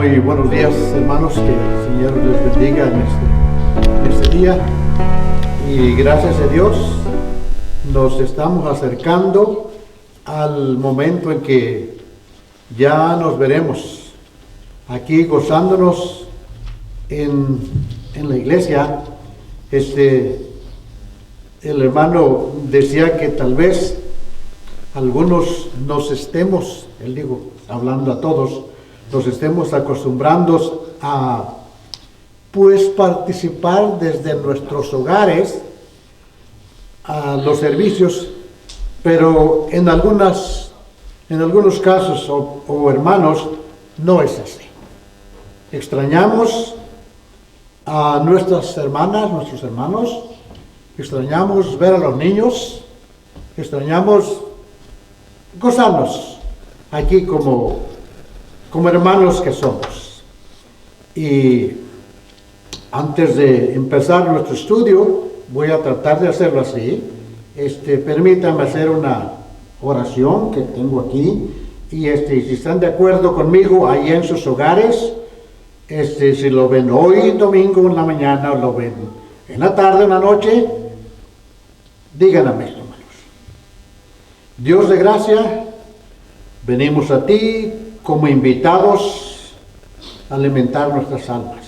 Muy buenos días, hermanos, que el Señor les bendiga en este día. Y gracias a Dios nos estamos acercando al momento en que ya nos veremos aquí gozándonos en la iglesia. El hermano decía que tal vez algunos nos estemos, él dijo, hablando a todos, nos estemos acostumbrando a participar desde nuestros hogares a los servicios, pero en algunos casos o hermanos no es así. Extrañamos a nuestras hermanas, nuestros hermanos, extrañamos ver a los niños, extrañamos gozarnos aquí como hermanos que somos. Y antes de empezar nuestro estudio, voy a tratar de hacerlo así. Permítanme hacer una oración que tengo aquí. Y si están de acuerdo conmigo, ahí en sus hogares, si lo ven hoy domingo en la mañana o lo ven en la tarde o en la noche, díganme, hermanos. Dios de gracia, venimos a ti como invitados a alimentar nuestras almas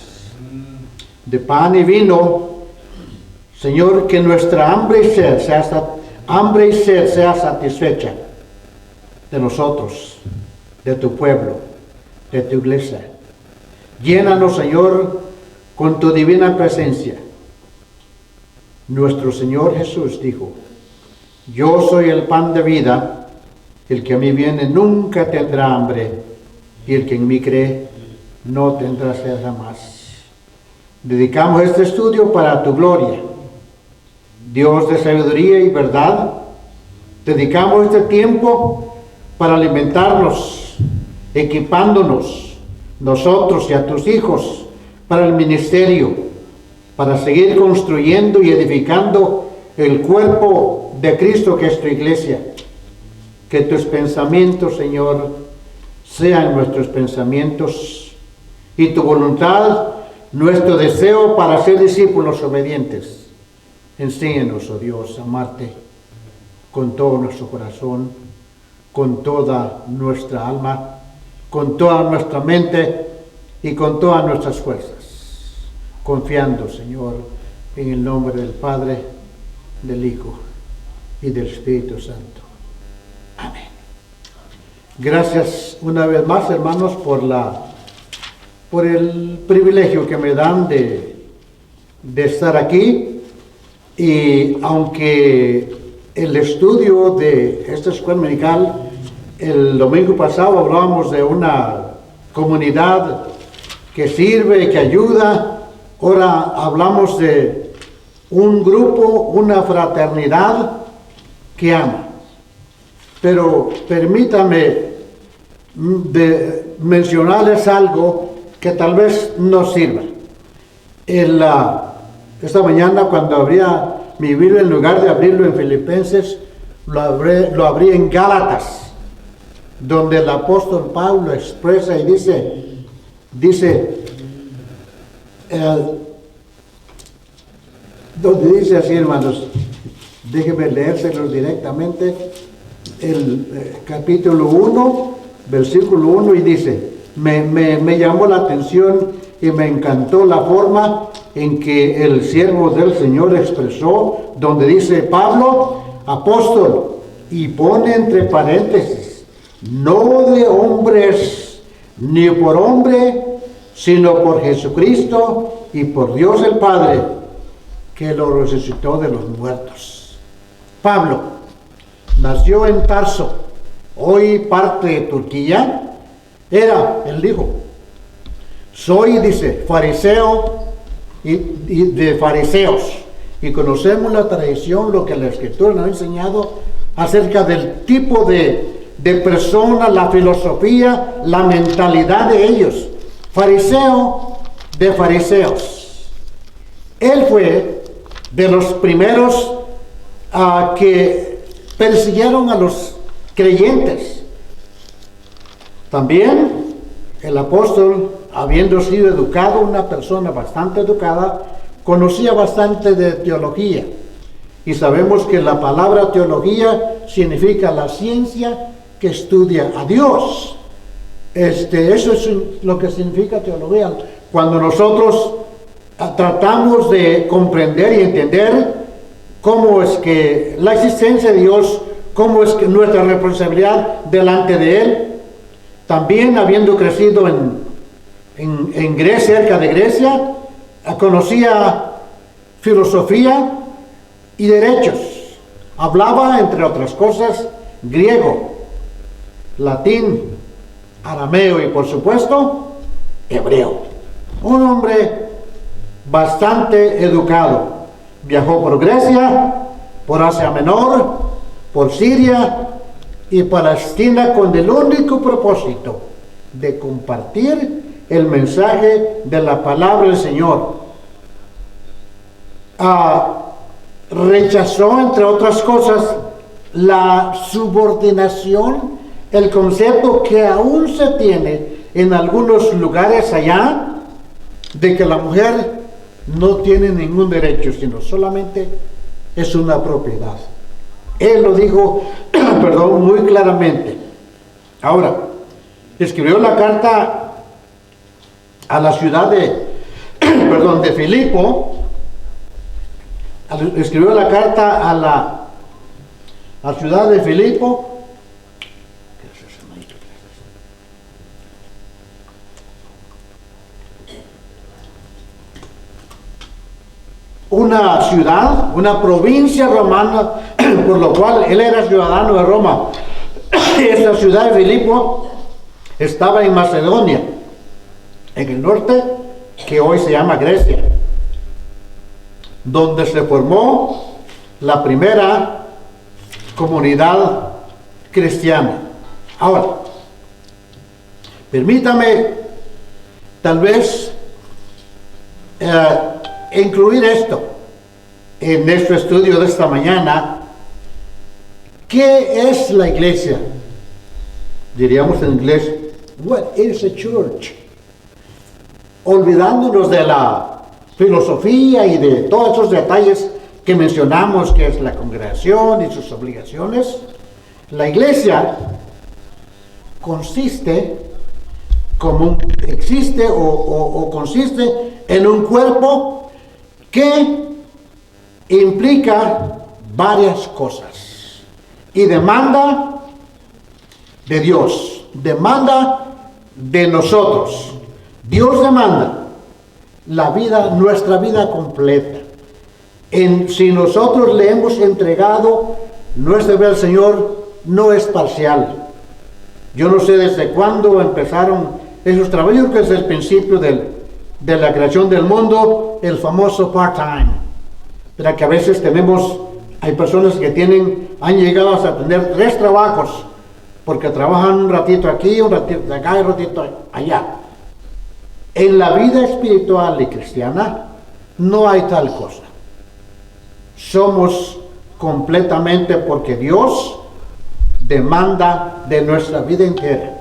de pan y vino. Señor, que nuestra hambre y sed sea satisfecha de nosotros, de tu pueblo, de tu iglesia. Llénanos, Señor, con tu divina presencia. Nuestro Señor Jesús dijo: yo soy el pan de vida. El que a mí viene nunca tendrá hambre, y el que en mí cree no tendrá sed jamás. Dedicamos este estudio para tu gloria, Dios de sabiduría y verdad. Dedicamos este tiempo para alimentarnos, equipándonos, nosotros y a tus hijos, para el ministerio, para seguir construyendo y edificando el cuerpo de Cristo que es tu iglesia. Que tus pensamientos, Señor, sean nuestros pensamientos y tu voluntad, nuestro deseo para ser discípulos obedientes. Enséñanos, oh Dios, a amarte con todo nuestro corazón, con toda nuestra alma, con toda nuestra mente y con todas nuestras fuerzas, confiando, Señor, en el nombre del Padre, del Hijo y del Espíritu Santo. Amén. Gracias una vez más, hermanos, por el privilegio que me dan de estar aquí. Y aunque el estudio de esta escuela dominical, el domingo pasado hablábamos de una comunidad que sirve, que ayuda, ahora hablamos de un grupo, una fraternidad que ama. Pero permítame mencionarles algo que tal vez no sirva. Esta mañana, cuando abría mi Biblia, en lugar de abrirlo en Filipenses, lo abrí en Gálatas, donde el apóstol Pablo expresa y donde dice así, hermanos, déjenme leérselos directamente. El capítulo 1, versículo 1, y dice: me llamó la atención y me encantó la forma en que el siervo del Señor expresó, donde dice Pablo, apóstol, y pone entre paréntesis, no de hombres, ni por hombre, sino por Jesucristo y por Dios el Padre, que lo resucitó de los muertos. Pablo nació en Tarso, hoy parte de Turquía. Él dijo, soy, dice, fariseo y de fariseos. Y conocemos la tradición, lo que la Escritura nos ha enseñado acerca del tipo de persona, la filosofía, la mentalidad de ellos. Fariseo de fariseos. Él fue de los primeros que persiguieron a los creyentes. También el apóstol habiendo sido educado, una persona bastante educada, conocía bastante de teología. Y sabemos que la palabra teología significa la ciencia que estudia a Dios. Eso es lo que significa teología. Cuando nosotros tratamos de comprender y entender cómo es que la existencia de Dios, cómo es que nuestra responsabilidad delante de Él, también habiendo crecido en Grecia, cerca de Grecia, conocía filosofía y derechos. Hablaba, entre otras cosas, griego, latín, arameo y, por supuesto, hebreo. Un hombre bastante educado. Viajó por Grecia, por Asia Menor, por Siria y Palestina con el único propósito de compartir el mensaje de la palabra del Señor. Rechazó, entre otras cosas, la subordinación, el concepto que aún se tiene en algunos lugares allá, de que la mujer no tiene ningún derecho, sino solamente es una propiedad. Él lo dijo, muy claramente. Ahora, escribió la carta a la ciudad de Filipo. Escribió la carta a la ciudad de Filipo. Una ciudad, una provincia romana, por lo cual él era ciudadano de Roma. Esta ciudad de Filipo estaba en Macedonia, en el norte, que hoy se llama Grecia, donde se formó la primera comunidad cristiana. Ahora, permítame tal vez incluir esto en nuestro estudio de esta mañana. ¿Qué es la iglesia? Diríamos en inglés, what is a church? Olvidándonos de la filosofía y de todos esos detalles que mencionamos, que es la congregación y sus obligaciones. La iglesia consiste en un cuerpo que implica varias cosas y demanda de Dios, demanda de nosotros. Dios demanda nuestra vida completa. Si nosotros le hemos entregado nuestra vida al Señor, no es parcial. Yo no sé desde cuándo empezaron esos trabajos, que es el principio de la creación del mundo, el famoso part-time. Pero que a veces hay personas que han llegado a tener 3 trabajos, porque trabajan un ratito aquí, un ratito acá y un ratito allá. En la vida espiritual y cristiana no hay tal cosa. Somos completamente, porque Dios demanda de nuestra vida entera,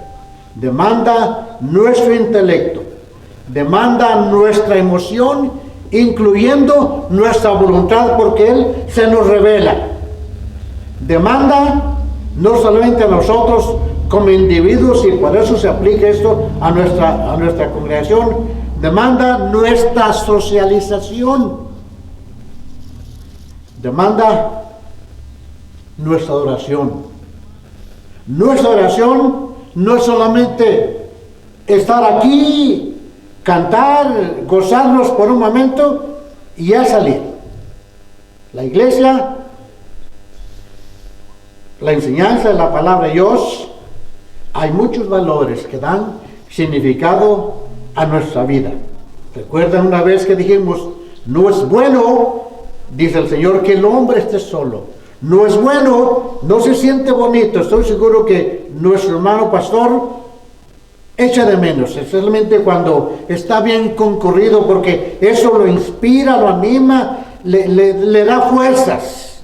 demanda nuestro intelecto, demanda nuestra emoción, incluyendo nuestra voluntad, porque Él se nos revela. Demanda no solamente a nosotros como individuos, y por eso se aplica esto a nuestra congregación, demanda nuestra socialización, demanda nuestra oración. Nuestra oración no es solamente estar aquí, cantar, gozarnos por un momento y ya salir. La iglesia, la enseñanza de la palabra de Dios, hay muchos valores que dan significado a nuestra vida. ¿Recuerdan una vez que dijimos, no es bueno, dice el Señor, que el hombre esté solo? No es bueno, no se siente bonito. Estoy seguro que nuestro hermano pastor echa de menos, especialmente cuando está bien concurrido, porque eso lo inspira, lo anima, le da fuerzas.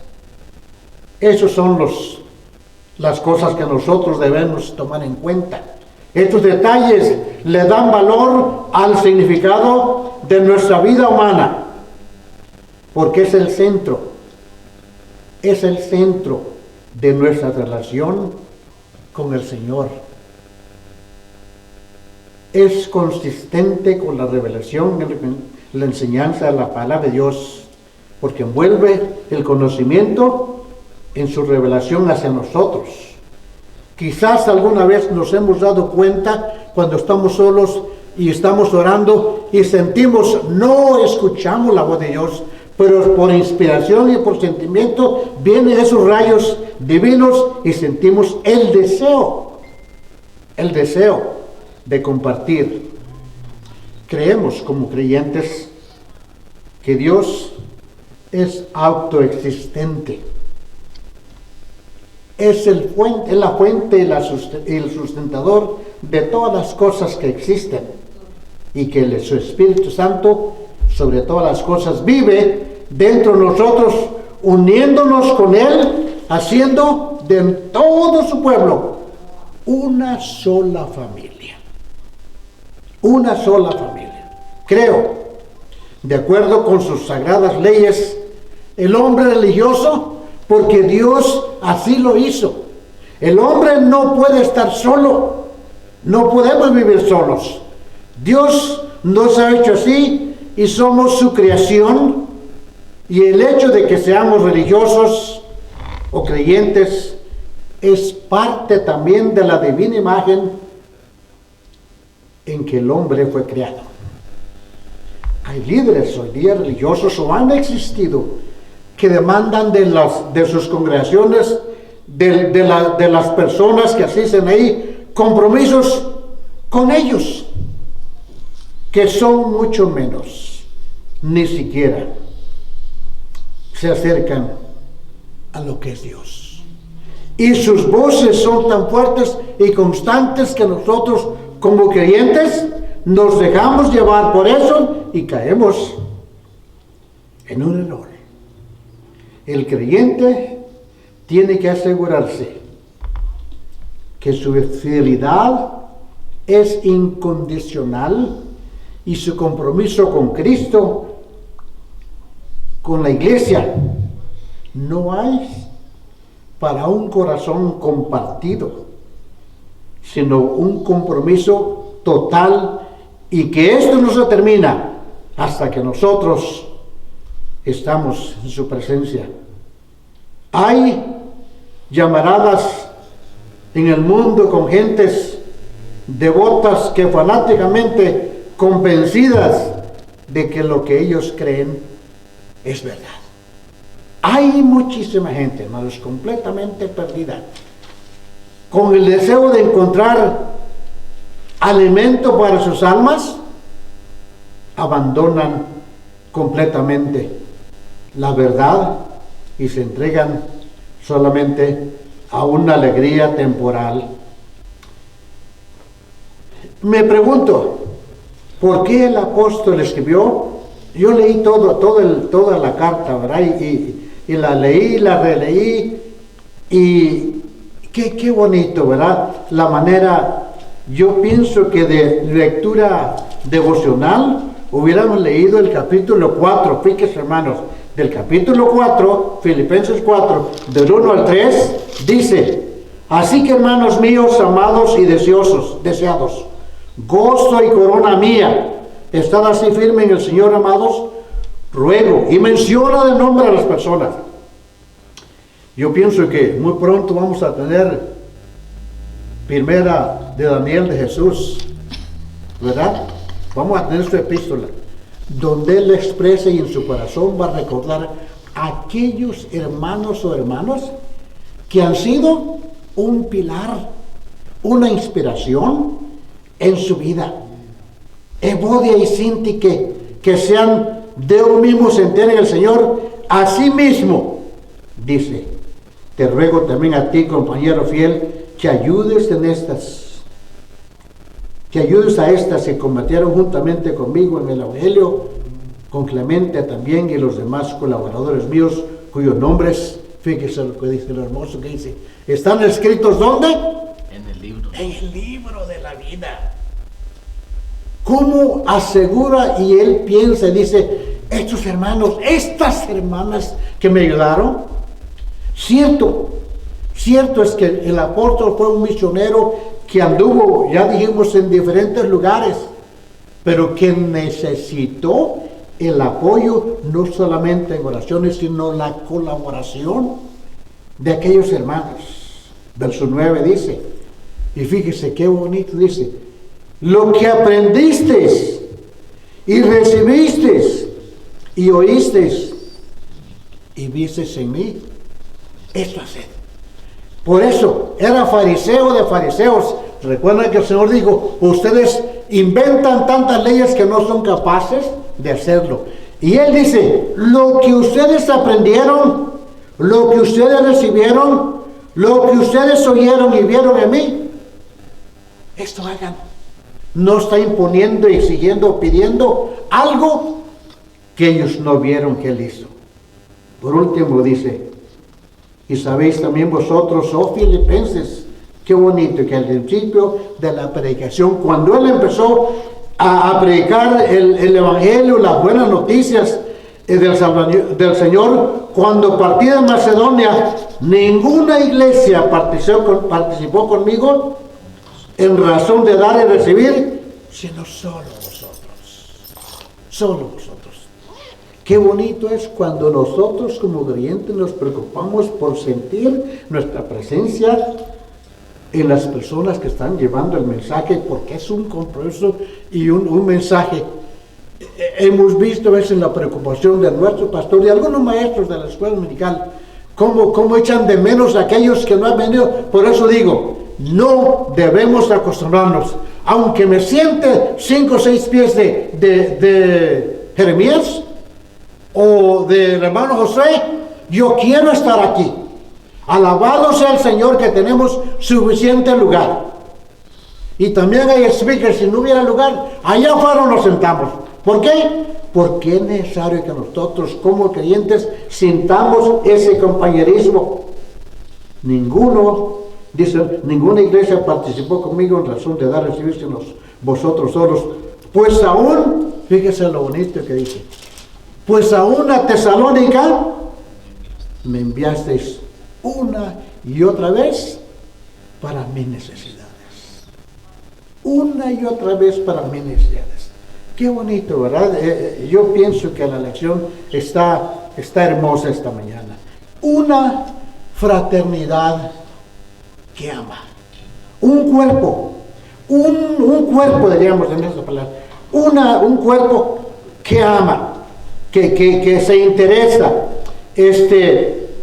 Esas son las cosas que nosotros debemos tomar en cuenta. Estos detalles le dan valor al significado de nuestra vida humana, porque es el centro de nuestra relación con el Señor. Es consistente con la revelación, la enseñanza de la palabra de Dios, porque envuelve el conocimiento en su revelación hacia nosotros. Quizás alguna vez nos hemos dado cuenta cuando estamos solos y estamos orando y sentimos, no escuchamos la voz de Dios, pero por inspiración y por sentimiento vienen esos rayos divinos y sentimos el deseo de compartir. Creemos como creyentes que Dios es autoexistente. Es la fuente y el sustentador de todas las cosas que existen, y que su Espíritu Santo sobre todas las cosas vive dentro de nosotros, uniéndonos con Él, haciendo de todo su pueblo una sola familia. Una sola familia. Creo, de acuerdo con sus sagradas leyes, el hombre religioso, porque Dios así lo hizo. El hombre no puede estar solo. No podemos vivir solos. Dios nos ha hecho así y somos su creación. Y el hecho de que seamos religiosos o creyentes es parte también de la divina imagen en que el hombre fue creado. Hay líderes hoy día religiosos, o han existido, que demandan de sus congregaciones, de las personas que asisten ahí, compromisos con ellos, que son mucho menos, ni siquiera se acercan a lo que es Dios. Y sus voces son tan fuertes y constantes que nosotros, como creyentes, nos dejamos llevar por eso y caemos en un error. El creyente tiene que asegurarse que su fidelidad es incondicional y su compromiso con Cristo, con la iglesia, no hay para un corazón compartido, sino un compromiso total, y que esto no se termina hasta que nosotros estamos en su presencia. Hay llamaradas en el mundo con gentes devotas que fanáticamente convencidas de que lo que ellos creen es verdad. Hay muchísima gente, hermanos, completamente perdida, con el deseo de encontrar alimento para sus almas, abandonan completamente la verdad y se entregan solamente a una alegría temporal. Me pregunto, ¿por qué el apóstol escribió? Yo leí toda la carta, ¿verdad? Y la leí, la releí, y qué bonito, ¿verdad? La manera, yo pienso que de lectura devocional hubiéramos leído el capítulo 4, fíjense, hermanos, del capítulo 4, Filipenses 4, del 1 al 3, dice: así que, hermanos míos, amados y deseados, gozo y corona mía, estad así firme en el Señor, amados, ruego, y menciona de nombre a las personas. Yo pienso que muy pronto vamos a tener primera de Daniel de Jesús, ¿verdad? Vamos a tener su epístola, donde él expresa y en su corazón va a recordar a aquellos hermanos o hermanas que han sido un pilar, una inspiración en su vida. Evodia y Sinti, que sean de un mismo sentir en el Señor. Asimismo, dice, te ruego también a ti, compañero fiel, que ayudes a estas que combatieron juntamente conmigo en el Evangelio, con Clemente también y los demás colaboradores míos, cuyos nombres, fíjese lo que dice, lo hermoso que dice, están escritos ¿dónde? En el libro de la vida. ¿Cómo asegura? Y él piensa y dice, estos hermanos, estas hermanas que me ayudaron, cierto es que el apóstol fue un misionero que anduvo, ya dijimos, en diferentes lugares, pero que necesitó el apoyo, no solamente en oraciones, sino la colaboración de aquellos hermanos. Verso 9 dice, y fíjese qué bonito dice, lo que aprendisteis y recibisteis y oísteis y visteis en mí, esto haced. Por eso, era fariseo de fariseos. Recuerden que el Señor dijo, ustedes inventan tantas leyes que no son capaces de hacerlo. Y Él dice, lo que ustedes aprendieron, lo que ustedes recibieron, lo que ustedes oyeron y vieron en mí, esto hagan. No está imponiendo, exigiendo, pidiendo algo que ellos no vieron que Él hizo. Por último dice, y sabéis también vosotros, oh filipenses, qué bonito que al principio de la predicación, cuando Él empezó a predicar el Evangelio, las buenas noticias del Señor, cuando partí de Macedonia, ninguna iglesia participó conmigo en razón de dar y recibir, sino solo vosotros. Solo vosotros. Qué bonito es cuando nosotros como creyentes nos preocupamos por sentir nuestra presencia en las personas que están llevando el mensaje, porque es un compromiso y un mensaje. Hemos visto a veces la preocupación de nuestro pastor y algunos maestros de la escuela dominical, cómo echan de menos a aquellos que no han venido. Por eso digo, no debemos acostumbrarnos, aunque me siente 5 o 6 pies de Jeremías o del hermano José, yo quiero estar aquí. Alabado sea el Señor que tenemos suficiente lugar. Y también hay speakers, si no hubiera lugar, allá afuera nos sentamos. ¿Por qué? Porque es necesario que nosotros como creyentes sintamos ese compañerismo. Ninguna iglesia participó conmigo en razón de dar y recibir sino vosotros solos. Pues aún, fíjese lo bonito que dice, pues aún a Tesalónica me enviasteis una y otra vez para mis necesidades. Una y otra vez para mis necesidades. Qué bonito, ¿verdad? Yo pienso que la lección está hermosa esta mañana. Una fraternidad que ama. Un cuerpo diríamos en esta palabra. Un cuerpo que ama, que se interesa.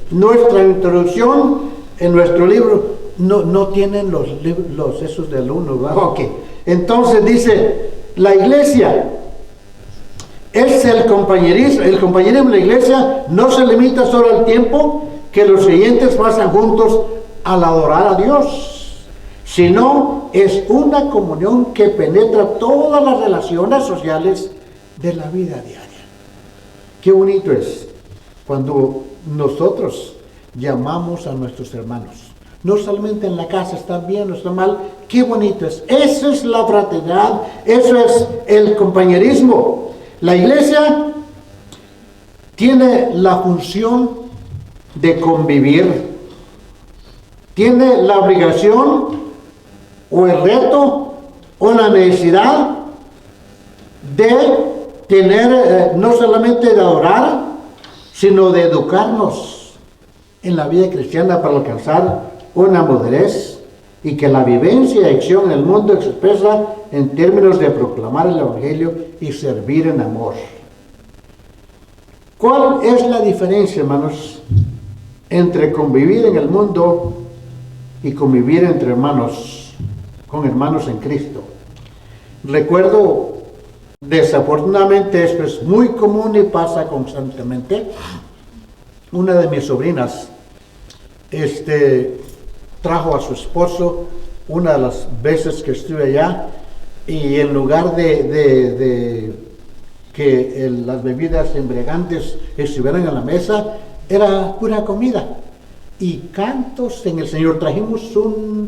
Nuestra introducción en nuestro libro no tienen los esos del 1, ¿verdad? Ok. Entonces dice, la iglesia es el compañerismo. El compañerismo de la iglesia no se limita solo al tiempo que los creyentes pasan juntos al adorar a Dios, sino es una comunión que penetra todas las relaciones sociales de la vida diaria. Qué bonito es cuando nosotros llamamos a nuestros hermanos. No solamente en la casa, está bien o está mal, qué bonito es. Eso es la fraternidad, eso es el compañerismo. La iglesia tiene la función de convivir, tiene la obligación o el reto o la necesidad de tener, no solamente de adorar, sino de educarnos en la vida cristiana para alcanzar una madurez y que la vivencia y acción en el mundo se expresa en términos de proclamar el Evangelio y servir en amor. ¿Cuál es la diferencia, hermanos, entre convivir en el mundo y convivir entre hermanos, con hermanos en Cristo? Recuerdo, desafortunadamente esto es muy común y pasa constantemente. Una de mis sobrinas trajo a su esposo una de las veces que estuve allá, y en lugar de que las bebidas embriagantes estuvieran en la mesa, era pura comida. y cantos en el Señor. Ellos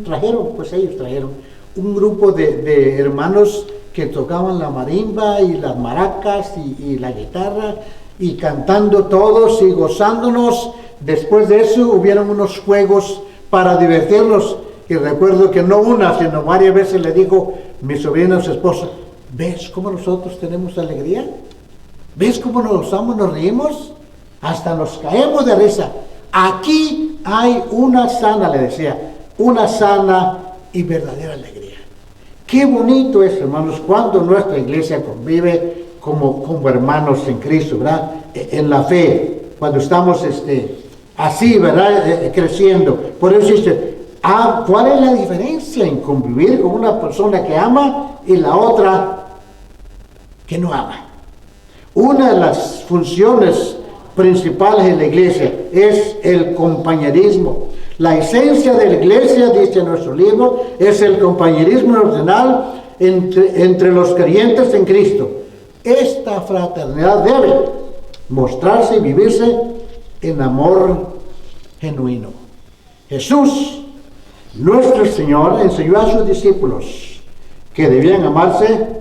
trajeron un grupo de hermanos que tocaban la marimba y las maracas y la guitarra, y cantando todos y gozándonos. Después de eso hubieron unos juegos para divertirnos, y recuerdo que no una, sino varias veces le dijo mi sobrina a su esposa: ¿ves cómo nosotros tenemos alegría? ¿Ves cómo nos gozamos, nos reímos? Hasta nos caemos de risa. Aquí hay una sana, le decía, una sana y verdadera alegría. Qué bonito es, hermanos, cuando nuestra iglesia convive como hermanos en Cristo, ¿verdad? En la fe, cuando estamos así, ¿verdad? Creciendo. Por eso dice, ¿cuál es la diferencia en convivir con una persona que ama y la otra que no ama? Una de las funciones principales de la iglesia es el compañerismo. La esencia de la iglesia, dice nuestro libro, es el compañerismo ordinal entre los creyentes en Cristo. Esta fraternidad debe mostrarse y vivirse en amor genuino. Jesús, nuestro Señor, enseñó a sus discípulos que debían amarse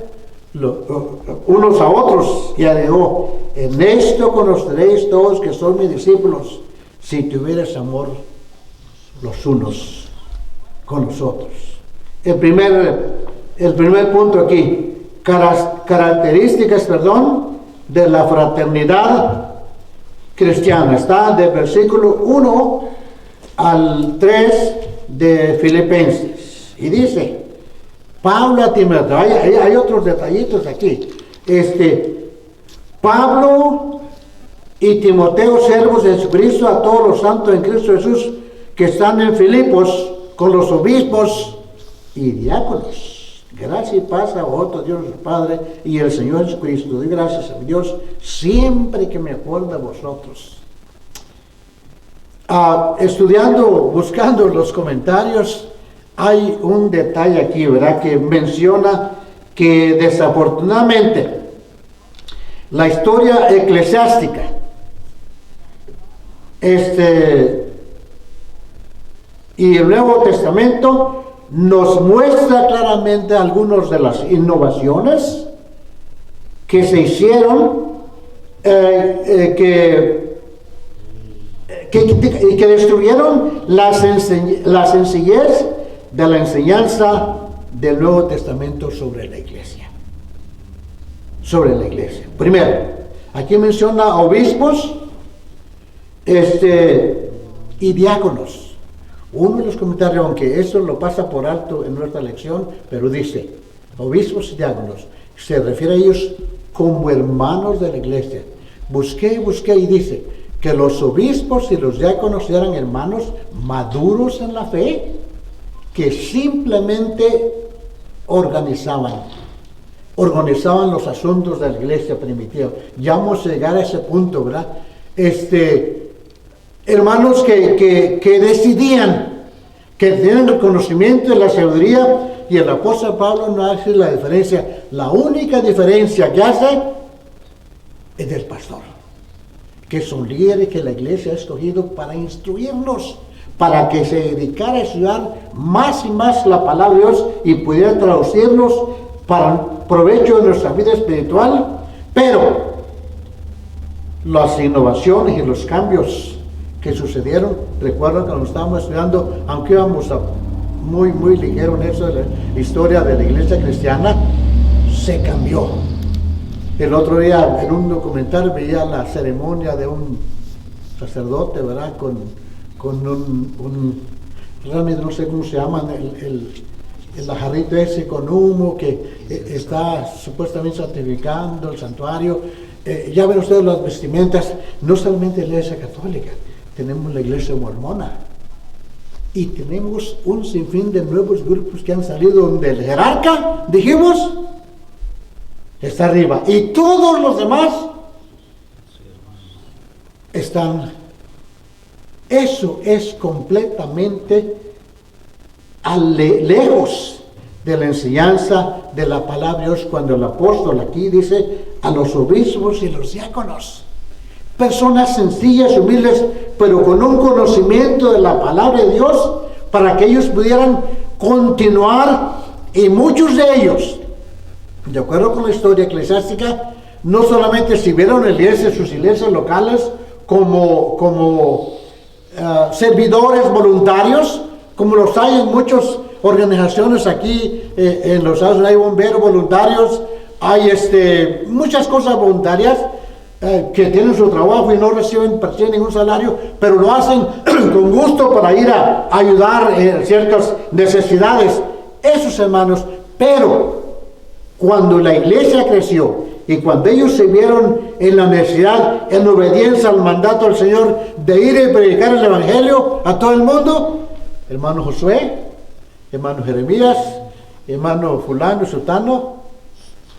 unos a otros, y agregó: en esto conoceréis todos que son mis discípulos, si tuvieres amor los unos con los otros. El primer punto aquí, características, de la fraternidad cristiana. Está del versículo 1 al 3 de Filipenses, y dice Pablo a Timoteo. Hay otros detallitos aquí. Pablo y Timoteo, siervos de Jesucristo, a todos los santos en Cristo Jesús que están en Filipos, con los obispos y diáconos. Gracias y paz a vosotros, Dios nuestro Padre y el Señor Jesucristo. Doy gracias a Dios siempre que me acuerdo de vosotros. Estudiando, buscando los comentarios, hay un detalle aquí, ¿verdad?, que menciona que desafortunadamente la historia eclesiástica y el Nuevo Testamento nos muestra claramente algunas de las innovaciones que se hicieron, que destruyeron la sencillez de la enseñanza del Nuevo Testamento sobre la iglesia. Primero, aquí menciona obispos y diáconos. Uno de los comentarios, aunque eso lo pasa por alto en nuestra lección, pero dice obispos y diáconos, se refiere a ellos como hermanos de la iglesia. Busqué y dice que los obispos y los diáconos eran hermanos maduros en la fe, que simplemente organizaban los asuntos de la iglesia primitiva. Ya vamos a llegar a ese punto, ¿verdad? Hermanos que decidían, que tenían el conocimiento y la sabiduría, y el apóstol Pablo no hace la diferencia. La única diferencia que hace es del pastor, que son líderes que la iglesia ha escogido para instruirnos, para que se dedicara a estudiar más y más la palabra de Dios y pudiera traducirnos para provecho de nuestra vida espiritual. Pero las innovaciones y los cambios que sucedieron, recuerdo que cuando estábamos estudiando, aunque íbamos muy ligero en eso de la historia de la iglesia cristiana, se cambió. El otro día en un documental veía la ceremonia de un sacerdote, ¿verdad?, con un realmente no sé cómo se llama, el jarrito ese con humo que está supuestamente santificando el santuario. Ya ven ustedes las vestimentas, no solamente la iglesia católica, tenemos la iglesia mormona y tenemos un sinfín de nuevos grupos que han salido donde el jerarca, dijimos, está arriba y todos los demás están. Eso es completamente lejos de la enseñanza de la palabra de Dios, cuando el apóstol aquí dice a los obispos y los diáconos. personas sencillas, humildes, pero con un conocimiento de la palabra de Dios, para que ellos pudieran continuar, y muchos de ellos, de acuerdo con la historia eclesiástica, no solamente sirvieron en sus iglesias locales como servidores voluntarios, como los hay en muchas organizaciones aquí en los Estados Unidos. Hay bomberos voluntarios, hay muchas cosas voluntarias que tienen su trabajo y no reciben ningún salario, pero lo hacen con gusto para ir a ayudar en ciertas necesidades. Esos hermanos, pero cuando la iglesia creció y cuando ellos se vieron en la necesidad, en obediencia al mandato del Señor de ir y predicar el Evangelio a todo el mundo, hermano Josué, hermano Jeremías, hermano fulano y sutano,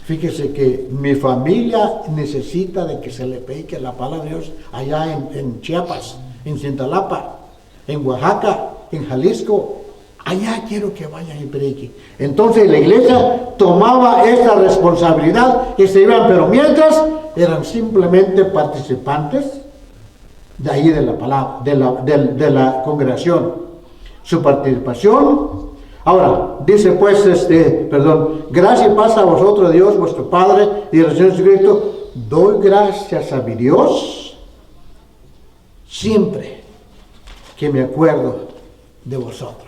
fíjese que mi familia necesita de que se le predique la palabra de Dios allá en Chiapas, en Cintalapa, en Oaxaca, en Jalisco. Allá quiero que vayan y prediquen. Entonces la iglesia tomaba esta responsabilidad y se iban, pero mientras eran simplemente participantes de ahí de la palabra, de la congregación. Su participación. Ahora, dice pues, gracia y paz a vosotros, Dios, vuestro Padre, y el Señor Jesucristo. Doy gracias a mi Dios siempre que me acuerdo de vosotros.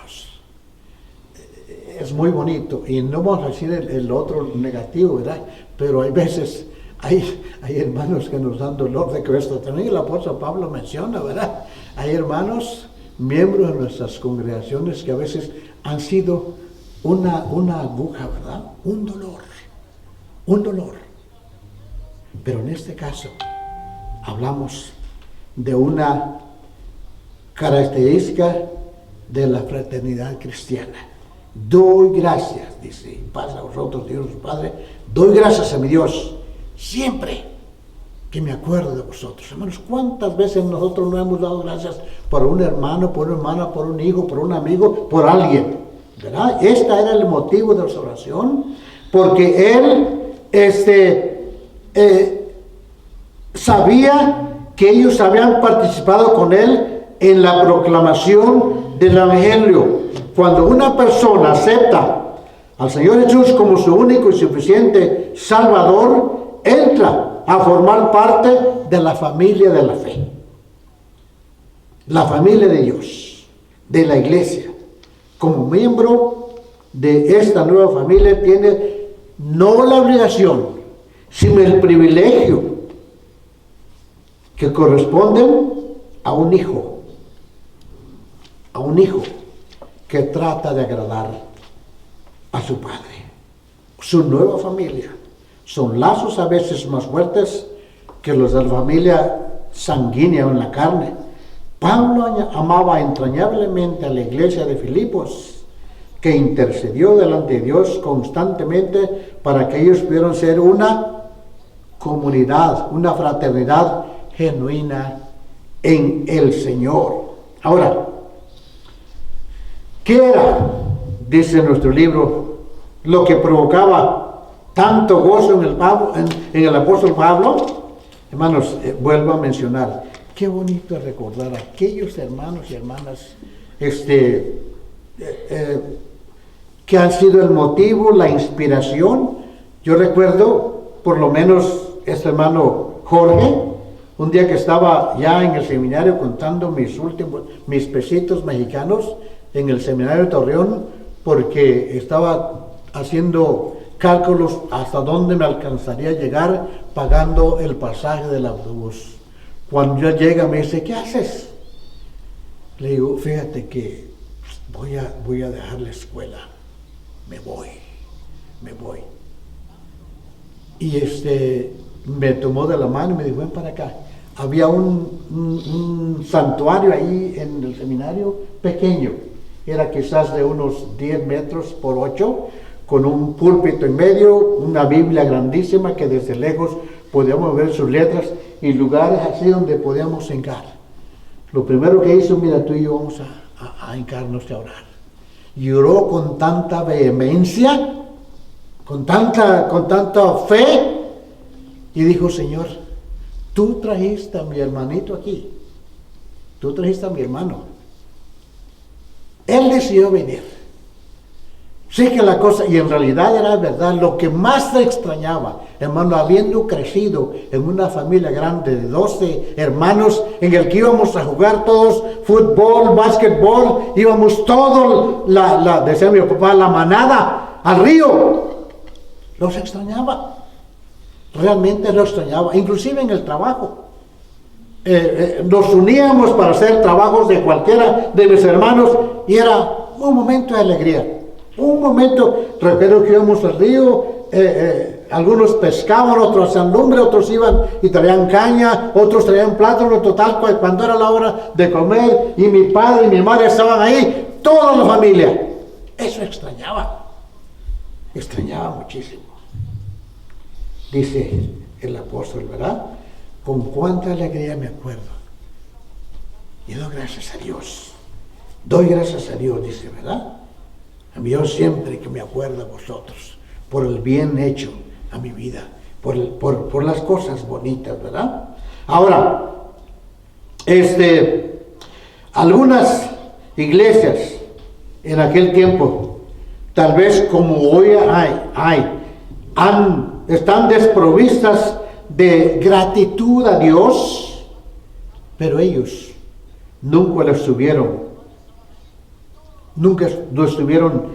Es muy bonito, y no vamos a decir el otro negativo, ¿verdad? Pero hay veces, hay hermanos que nos dan dolor de cabeza. También el apóstol Pablo menciona, ¿verdad? Hay hermanos, miembros de nuestras congregaciones, que a veces han sido una aguja, ¿verdad? Un dolor. Pero en este caso, hablamos de una característica de la fraternidad cristiana. Doy gracias, dice, paz a vosotros, Dios Padre, doy gracias a mi Dios siempre que me acuerdo de vosotros. Hermanos, ¿cuántas veces nosotros no hemos dado gracias por un hermano, por una hermana, por un hijo, por un amigo, por alguien? ¿Verdad? Este era el motivo de nuestra oración, porque él sabía que ellos habían participado con él en la proclamación del Evangelio. Cuando una persona acepta al Señor Jesús como su único y suficiente Salvador, entra a formar parte de la familia de la fe, la familia de Dios, de la iglesia. Como miembro de esta nueva familia tiene no la obligación, sino el privilegio que corresponden a un hijo que trata de agradar a su padre. Su nueva familia son lazos a veces más fuertes que los de la familia sanguínea o en la carne. Pablo amaba entrañablemente a la iglesia de Filipos, que intercedió delante de Dios constantemente para que ellos pudieran ser una comunidad, una fraternidad genuina en el Señor. Ahora, ¿qué era, dice nuestro libro, lo que provocaba tanto gozo en el apóstol Pablo? Hermanos, vuelvo a mencionar, qué bonito es recordar a aquellos hermanos y hermanas que han sido el motivo, la inspiración. Yo recuerdo, por lo menos, este hermano Jorge, un día que estaba ya en el seminario contando mis pesitos mexicanos en el seminario de Torreón, porque estaba haciendo cálculos hasta dónde me alcanzaría a llegar pagando el pasaje del autobús. Cuando yo llega me dice, ¿qué haces? Le digo, fíjate que voy a dejar la escuela, me voy. Y me tomó de la mano y me dijo, ven para acá. Había un santuario ahí en el seminario pequeño, era quizás de unos 10 metros por 8, con un púlpito en medio, una Biblia grandísima que desde lejos podíamos ver sus letras y lugares así donde podíamos hincar. Lo primero que hizo, mira, tú y yo vamos a hincarnos a orar. Y oró con tanta vehemencia, con tanta fe, y dijo, Señor, tú trajiste a mi hermanito aquí, tú trajiste a mi hermano. Él decidió venir. Sí que la cosa, y en realidad era verdad, lo que más se extrañaba, hermano, habiendo crecido en una familia grande de 12 hermanos, en el que íbamos a jugar todos fútbol, básquetbol, íbamos todos, decía mi papá, la manada al río. Los extrañaba, realmente los extrañaba, inclusive en el trabajo. Nos uníamos para hacer trabajos de cualquiera de mis hermanos y era un momento de alegría. Un momento, recuerdo que íbamos al río, algunos pescaban, otros hacían lumbre, otros iban y traían caña, otros traían plátano, total, cuando era la hora de comer, y mi padre y mi madre estaban ahí, toda la familia. Eso extrañaba muchísimo. Dice el apóstol, ¿verdad? Con cuánta alegría me acuerdo. Y doy gracias a Dios. Doy gracias a Dios, dice, ¿verdad? Yo siempre que me acuerdo de vosotros, por el bien hecho a mi vida, por las cosas bonitas, ¿verdad? Ahora, algunas iglesias en aquel tiempo, tal vez como hoy están desprovistas de gratitud a Dios, pero ellos nunca lo estuvieron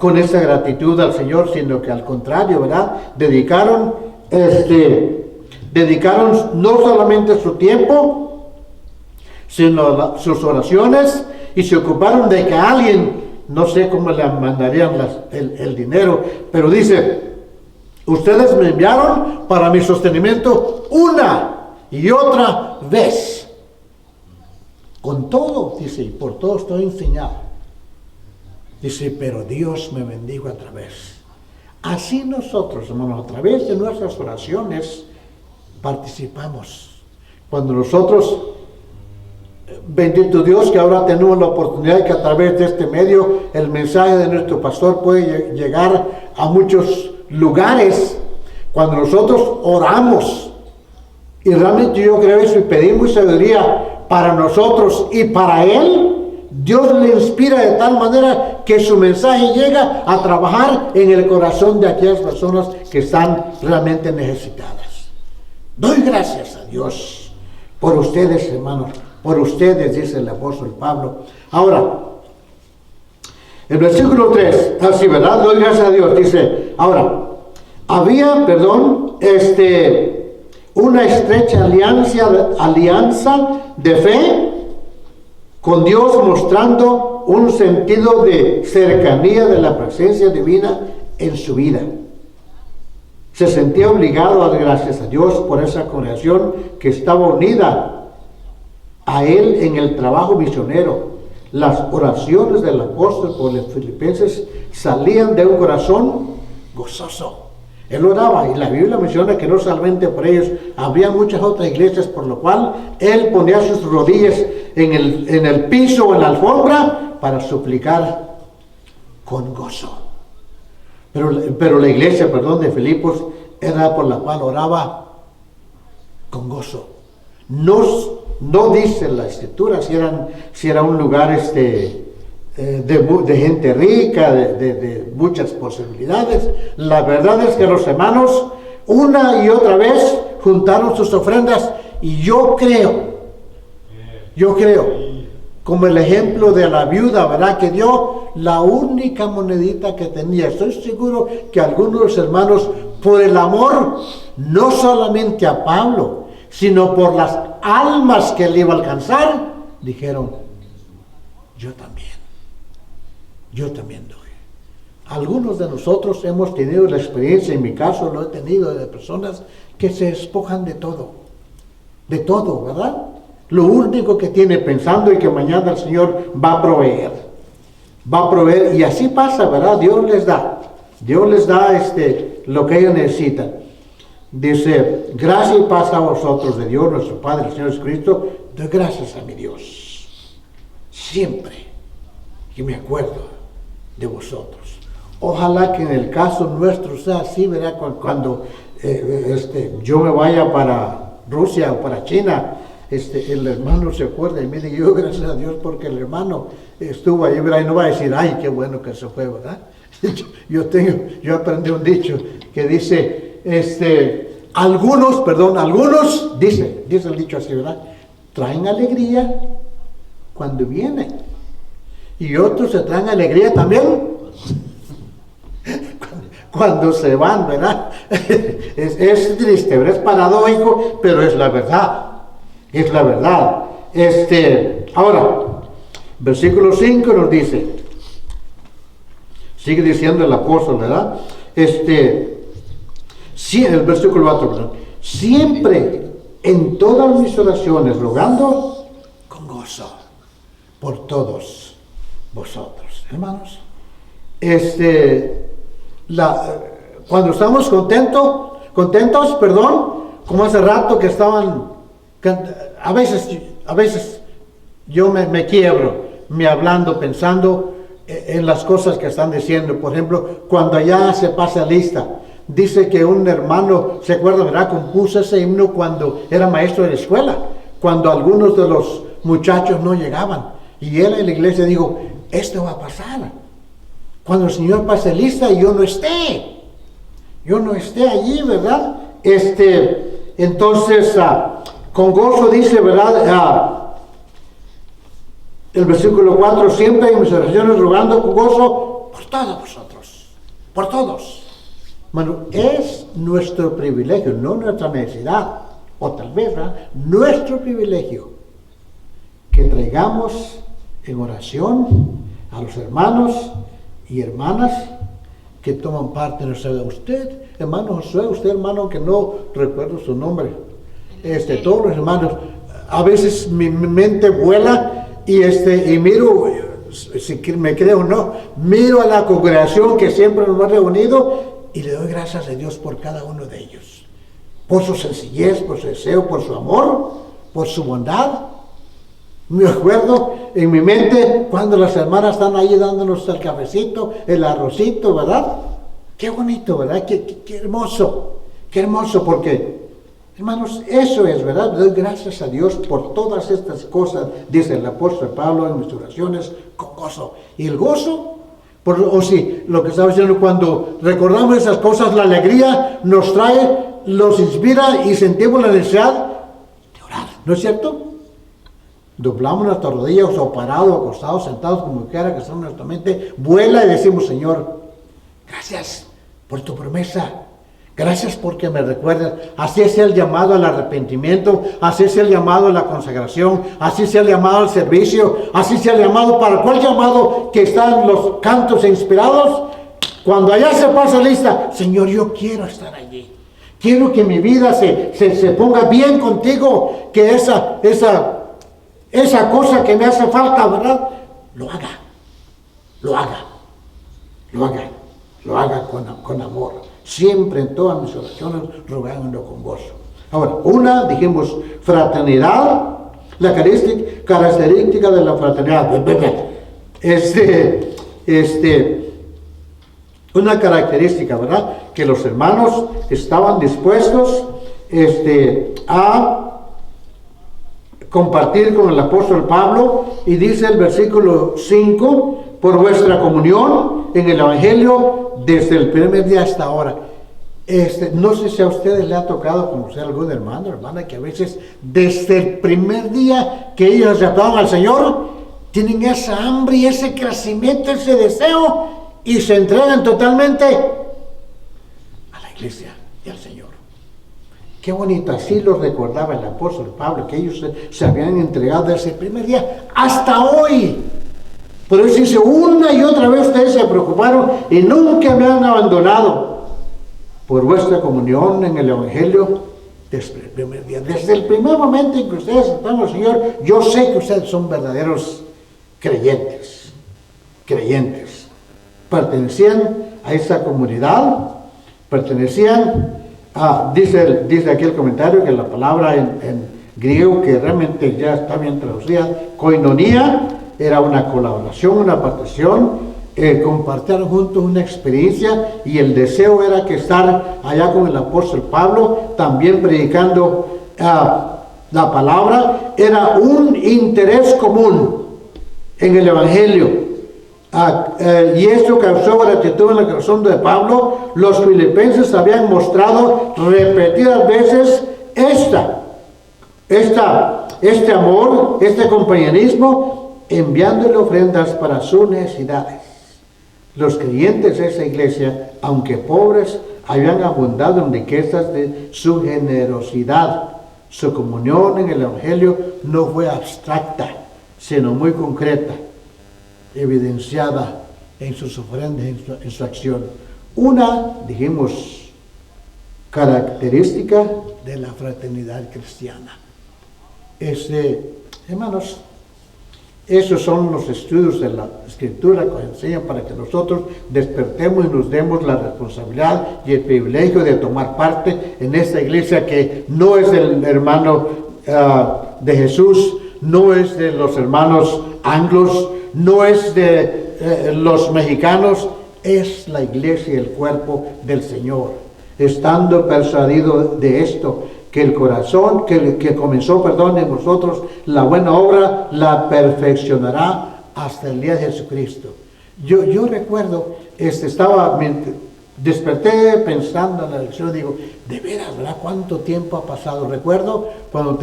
con esa gratitud al Señor, sino que al contrario, ¿verdad? Dedicaron no solamente su tiempo, sino sus oraciones, y se ocuparon de que alguien, no sé cómo le mandarían el dinero, pero dice, ustedes me enviaron para mi sostenimiento una y otra vez. Con todo, dice, y por todo estoy enseñado. Dice, pero Dios me bendijo a través. Así nosotros, hermanos, a través de nuestras oraciones, participamos. Cuando nosotros, bendito Dios, que ahora tenemos la oportunidad de que a través de este medio, el mensaje de nuestro pastor puede llegar a muchos lugares. Cuando nosotros oramos, y realmente yo creo eso, y pedimos sabiduría para nosotros y para Él, Dios le inspira de tal manera que su mensaje llega a trabajar en el corazón de aquellas personas que están realmente necesitadas. Doy gracias a Dios por ustedes, hermanos, por ustedes, dice el apóstol Pablo. Ahora, el versículo 3, así, ¿verdad? Doy gracias a Dios, dice, ahora, había, una estrecha alianza de fe con Dios, mostrando un sentido de cercanía de la presencia divina en su vida. Se sentía obligado a dar gracias a Dios por esa congregación que estaba unida a él en el trabajo misionero. Las oraciones del apóstol por los filipenses salían de un corazón gozoso. Él oraba, y la Biblia menciona que no solamente por ellos, había muchas otras iglesias, por lo cual él ponía sus rodillas en el piso o en la alfombra para suplicar con gozo. Pero la iglesia, de Filipos, era por la cual oraba con gozo. No dice la escritura si era un lugar de gente rica, de muchas posibilidades. La verdad es que los hermanos una y otra vez juntaron sus ofrendas, y yo creo, como el ejemplo de la viuda, ¿verdad? Que dio la única monedita que tenía. Estoy seguro que algunos de los hermanos, por el amor, no solamente a Pablo, sino por las almas que él iba a alcanzar, dijeron, yo también doy. Algunos de nosotros hemos tenido la experiencia, en mi caso lo he tenido, de personas que se despojan de todo, ¿verdad? Lo único que tiene, pensando y que mañana el Señor va a proveer, y así pasa, ¿verdad? Dios les da lo que ellos necesitan. Dice, gracia y paz a vosotros de Dios, nuestro Padre, el Señor Jesucristo. Doy gracias a mi Dios siempre que me acuerdo de vosotros. Ojalá que en el caso nuestro sea así, ¿verdad? Cuando yo me vaya para Rusia o para China, el hermano se acuerda y me dice, yo gracias a Dios porque el hermano estuvo ahí, ¿verdad? Y no va a decir, ay, qué bueno que se fue, ¿verdad? Yo aprendí un dicho que dice, algunos, dice el dicho así, ¿verdad? Traen alegría cuando vienen. Y otros se traen alegría también cuando se van, ¿verdad? Es triste, ¿verdad? Es paradójico, pero es la verdad. Es la verdad. Ahora, versículo 5 nos dice, sigue diciendo el apóstol, ¿verdad? El versículo 4, perdón. Siempre en todas mis oraciones rogando con gozo por todos vosotros, hermanos. Cuando estamos contentos, como hace rato que estaban, a veces yo me quiebro, hablando, pensando en las cosas que están diciendo. Por ejemplo, cuando ya se pasa lista, dice que un hermano, ¿se acuerda, verdad? Compuso ese himno cuando era maestro de la escuela, cuando algunos de los muchachos no llegaban, y él en la iglesia dijo, esto va a pasar cuando el Señor pase lista y yo no esté allí, ¿verdad? Entonces, con gozo dice, ¿verdad? El versículo 4, siempre en mis oraciones rogando con gozo por todos vosotros, por todos. Bueno, es nuestro privilegio, no nuestra necesidad, o tal vez, ¿verdad? Nuestro privilegio, que traigamos en oración a los hermanos y hermanas que toman parte en nuestra vida. Usted, hermano Josué, usted, hermano, que no recuerdo su nombre, todos los hermanos, a veces mi mente vuela y miro, si me creo o no, miro a la congregación que siempre nos ha reunido y le doy gracias a Dios por cada uno de ellos, por su sencillez, por su deseo, por su amor, por su bondad. Me acuerdo en mi mente cuando las hermanas están ahí dándonos el cafecito, el arrocito, ¿verdad? Qué bonito, ¿verdad? Qué hermoso, porque, hermanos, eso es, ¿verdad? Doy gracias a Dios por todas estas cosas, dice el apóstol Pablo en mis oraciones, con gozo. Y el gozo, lo que estaba diciendo, cuando recordamos esas cosas, la alegría nos trae, nos inspira y sentimos la necesidad de orar, ¿no es cierto? Doblamos nuestras rodillas o parados, acostados, sentados, como quiera que sea nuestra mente, vuela y decimos, Señor, gracias por tu promesa, gracias porque me recuerdas. Así es el llamado al arrepentimiento, así es el llamado a la consagración, así es el llamado al servicio, así es el llamado para cuál llamado que está en los cantos inspirados. Cuando allá se pasa lista, Señor, yo quiero estar allí. Quiero que mi vida se ponga bien contigo, que esa cosa que me hace falta, ¿verdad? Lo haga con amor. Siempre en todas mis oraciones rogando con gozo. Ahora, dijimos, fraternidad, la característica de la fraternidad. Una característica, ¿verdad? Que los hermanos estaban dispuestos a compartir con el apóstol Pablo, y dice el versículo 5, por vuestra comunión en el Evangelio desde el primer día hasta ahora. No sé si a ustedes les ha tocado conocer a algún hermano, hermana, que a veces desde el primer día que ellos aceptaron al Señor, tienen esa hambre y ese crecimiento, ese deseo, y se entregan totalmente a la iglesia y al Señor. Qué bonito, así lo recordaba el apóstol Pablo, que ellos se habían entregado desde el primer día hasta hoy. Por eso dice, una y otra vez ustedes se preocuparon y nunca me han abandonado por vuestra comunión en el Evangelio desde el primer día. Desde el primer momento en que ustedes aceptaron al Señor, yo sé que ustedes son verdaderos creyentes. Pertenecían a esa comunidad, dice aquí el comentario que la palabra en griego, que realmente ya está bien traducida, koinonía, era una colaboración, una participación compartieron juntos una experiencia y el deseo era que estar allá con el apóstol Pablo, también predicando la palabra. Era un interés común en el Evangelio. Y esto causó gratitud en el corazón de Pablo. Los filipenses habían mostrado repetidas veces este amor, este compañerismo, enviándole ofrendas para sus necesidades. Los creyentes de esa iglesia, aunque pobres, habían abundado en riquezas de su generosidad. Su comunión en el Evangelio no fue abstracta, sino muy concreta, evidenciada en sus ofrendas, en su acción. Una, dijimos, característica de la fraternidad cristiana. Hermanos, esos son los estudios de la Escritura que enseñan para que nosotros despertemos y nos demos la responsabilidad y el privilegio de tomar parte en esta iglesia que no es del hermano de Jesús, no es de los hermanos anglos, no es de los mexicanos, es la iglesia y el cuerpo del Señor. Estando persuadido de esto, que el corazón que comenzó, en nosotros la buena obra la perfeccionará hasta el día de Jesucristo. Yo recuerdo, desperté pensando en la lección, digo, de veras, ¿verdad? ¿Cuánto tiempo ha pasado? Recuerdo cuando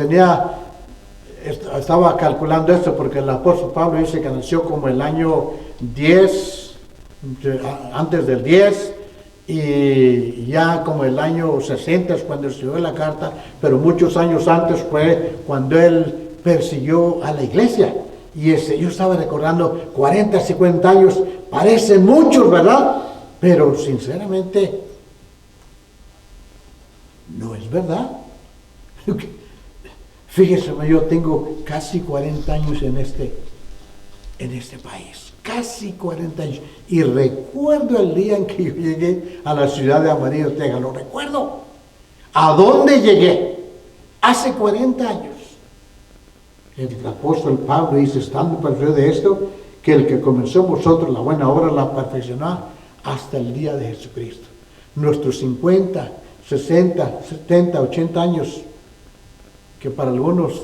estaba calculando esto, porque el apóstol Pablo dice que nació como el año 10, antes del 10, y ya como el año 60 es cuando escribió la carta, pero muchos años antes fue cuando él persiguió a la iglesia. Y yo estaba recordando 40, 50 años, parecen muchos, ¿verdad? Pero sinceramente, no es verdad. Fíjese, yo tengo casi 40 años en este país. Casi 40 años. Y recuerdo el día en que yo llegué a la ciudad de Amarillo, Texas. Lo recuerdo. ¿A dónde llegué? Hace 40 años. El apóstol Pablo dice, estando persuadido de esto, que el que comenzó en vosotros la buena obra la perfeccionará hasta el día de Jesucristo. Nuestros 50, 60, 70, 80 años, que para algunos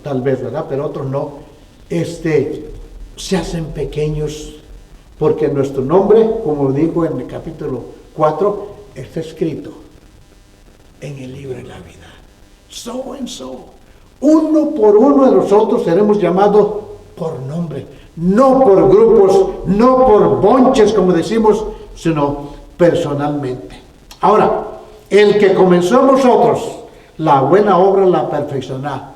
tal vez, ¿verdad? Pero otros no, se hacen pequeños, porque nuestro nombre, como dijo en el capítulo 4, está escrito en el libro de la vida. So and so. Uno por uno de nosotros seremos llamados por nombre, no por grupos, no por bonches, como decimos, sino personalmente. Ahora, el que comenzó en nosotros la buena obra la perfeccionará.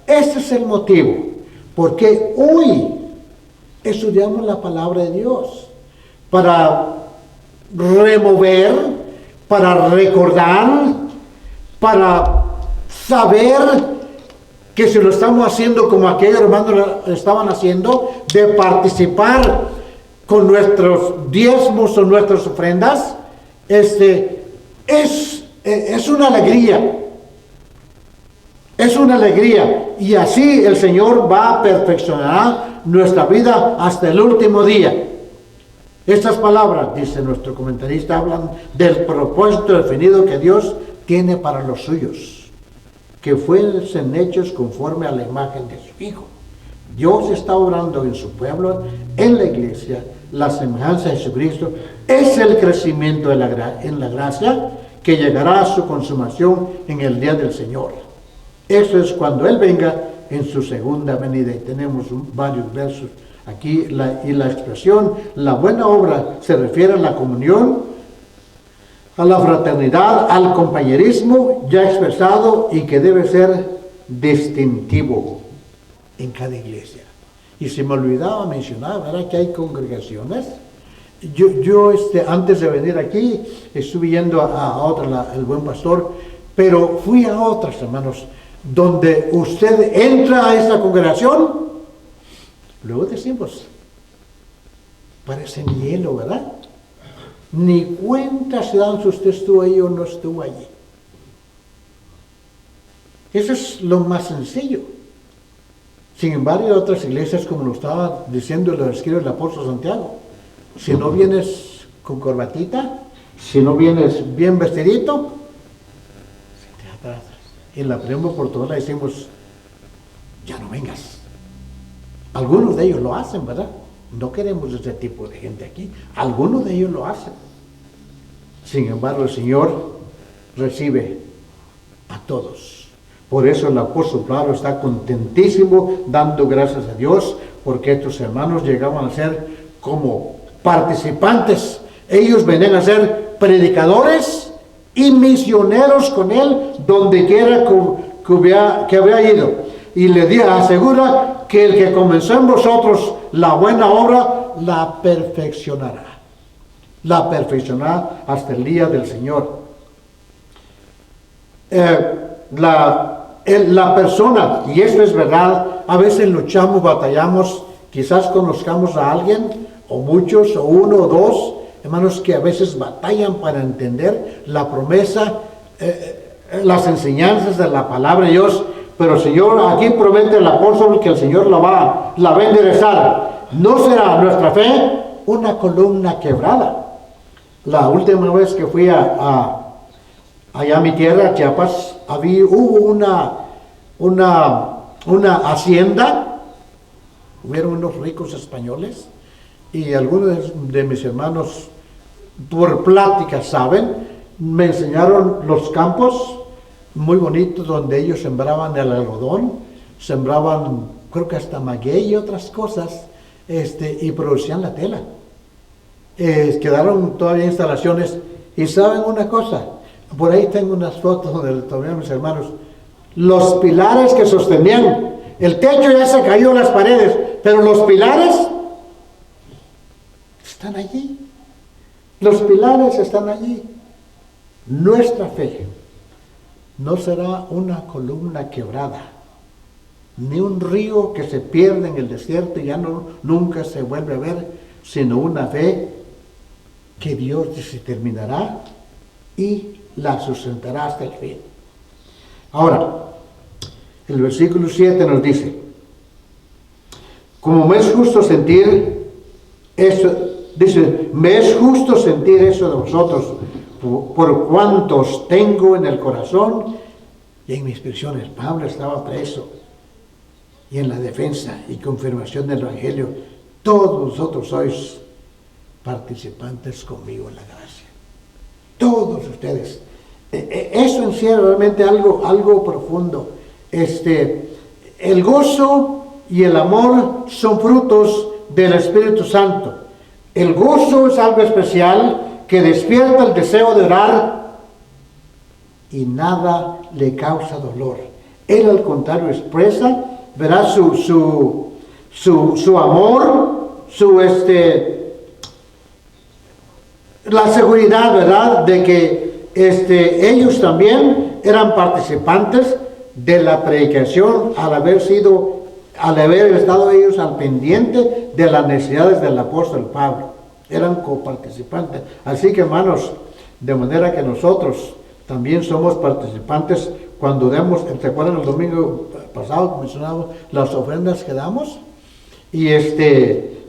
Este es el motivo porque hoy estudiamos la palabra de Dios para remover, para recordar, para saber que si lo estamos haciendo como aquellos hermanos lo estaban haciendo, de participar con nuestros diezmos o nuestras ofrendas, es una alegría. Es una alegría, y así el Señor va a perfeccionar nuestra vida hasta el último día. Estas palabras, dice nuestro comentarista, hablan del propósito definido que Dios tiene para los suyos, que fuesen hechos conforme a la imagen de su Hijo. Dios está obrando en su pueblo, en la iglesia, la semejanza de Jesucristo. Es el crecimiento en la gracia que llegará a su consumación en el día del Señor. Eso es cuando Él venga en su segunda venida. Y tenemos varios versos aquí. Y la expresión, la buena obra, se refiere a la comunión, a la fraternidad, al compañerismo ya expresado y que debe ser distintivo en cada iglesia. Y se me olvidaba mencionar, ¿verdad?, que hay congregaciones. Yo antes de venir aquí, estuve yendo a otra, el Buen Pastor, pero fui a otras, hermanos, donde usted entra a esta congregación, luego decimos, parecen hielo, ¿verdad? Ni cuenta se dan si usted estuvo ahí o no estuvo allí. Eso es lo más sencillo. Sin embargo, hay otras iglesias, como lo estaba diciendo el escrito del apóstol Santiago, si no vienes con corbatita, si no vienes bien vestidito, se te atrasas. Y en la primera oportunidad le decimos, ya no vengas. Algunos de ellos lo hacen, ¿verdad? No queremos ese tipo de gente aquí. Algunos de ellos lo hacen. Sin embargo, el Señor recibe a todos. Por eso el apóstol Pablo está contentísimo, dando gracias a Dios, porque estos hermanos llegaban a ser como participantes. Ellos venían a ser predicadores y misioneros con él, donde quiera que había ido. Y le asegura que el que comenzó en vosotros la buena obra, la perfeccionará. La perfeccionará hasta el día del Señor. La persona, y esto es verdad, a veces luchamos, batallamos, quizás conozcamos a alguien, o muchos, o uno, o dos, hermanos, que a veces batallan para entender la promesa, las enseñanzas de la palabra de Dios, pero el Señor, aquí promete el apóstol que el Señor la va a enderezar. No será nuestra fe una columna quebrada. La última vez que fui allá a mi tierra, Chiapas, hubo una hacienda, hubieron unos ricos españoles, y algunos de mis hermanos, por plática saben, me enseñaron los campos muy bonitos donde ellos sembraban el algodón, sembraban, creo que hasta maguey y otras cosas, y producían la tela. Quedaron todavía instalaciones, y saben una cosa, por ahí tengo unas fotos donde tomé a mis hermanos, los pilares que sostenían, el techo ya se cayó, las paredes, pero los pilares están allí. Los pilares están allí. Nuestra fe no será una columna quebrada, ni un río que se pierde en el desierto y ya nunca se vuelve a ver, sino una fe que Dios determinará y la sustentará hasta el fin. Ahora, el versículo 7 nos dice, como me es justo sentir eso, dice, me es justo sentir eso de vosotros, por cuantos tengo en el corazón y en mis prisiones. Pablo estaba preso, y en la defensa y confirmación del Evangelio, todos vosotros sois participantes conmigo en la gracia. Todos ustedes. Eso encierra realmente algo profundo. El gozo y el amor son frutos del Espíritu Santo. El gozo es algo especial que despierta el deseo de orar y nada le causa dolor. Él al contrario expresa, verá, su amor, la seguridad, ¿verdad?, de que ellos también eran participantes de la predicación al haber estado ellos al pendiente de las necesidades del apóstol Pablo. Eran coparticipantes. Así que, hermanos, de manera que nosotros también somos participantes cuando damos, ¿se acuerdan el domingo pasado mencionamos las ofrendas que damos? Y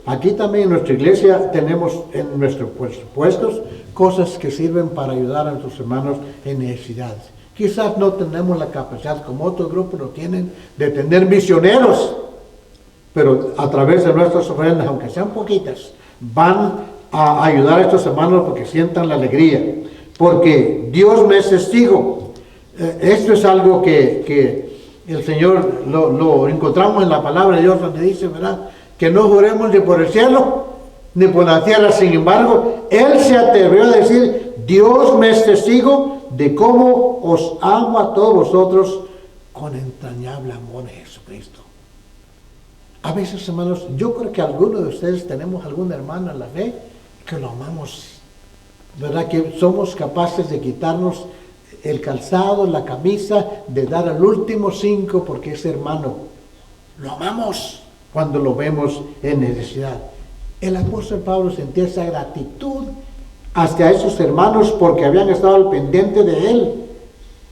aquí también en nuestra iglesia tenemos en nuestros presupuestos cosas que sirven para ayudar a nuestros hermanos en necesidades. Quizás no tenemos la capacidad, como otros grupos lo tienen, de tener misioneros, pero a través de nuestras ofrendas, aunque sean poquitas, van a ayudar a estos hermanos porque sientan la alegría, porque Dios me es testigo. Esto es algo que el Señor lo encontramos en la palabra de Dios, donde dice, ¿verdad?, que no juremos ni por el cielo ni por la tierra. Sin embargo, Él se atrevió a decir, Dios me es testigo de cómo os amo a todos vosotros con entrañable amor de Jesucristo. A veces, hermanos, yo creo que algunos de ustedes tenemos alguna hermana en la fe que lo amamos, ¿verdad? Que somos capaces de quitarnos el calzado, la camisa, de dar al último 5 porque es hermano. Lo amamos cuando lo vemos en necesidad. El apóstol Pablo sentía esa gratitud hacia esos hermanos porque habían estado al pendiente de él.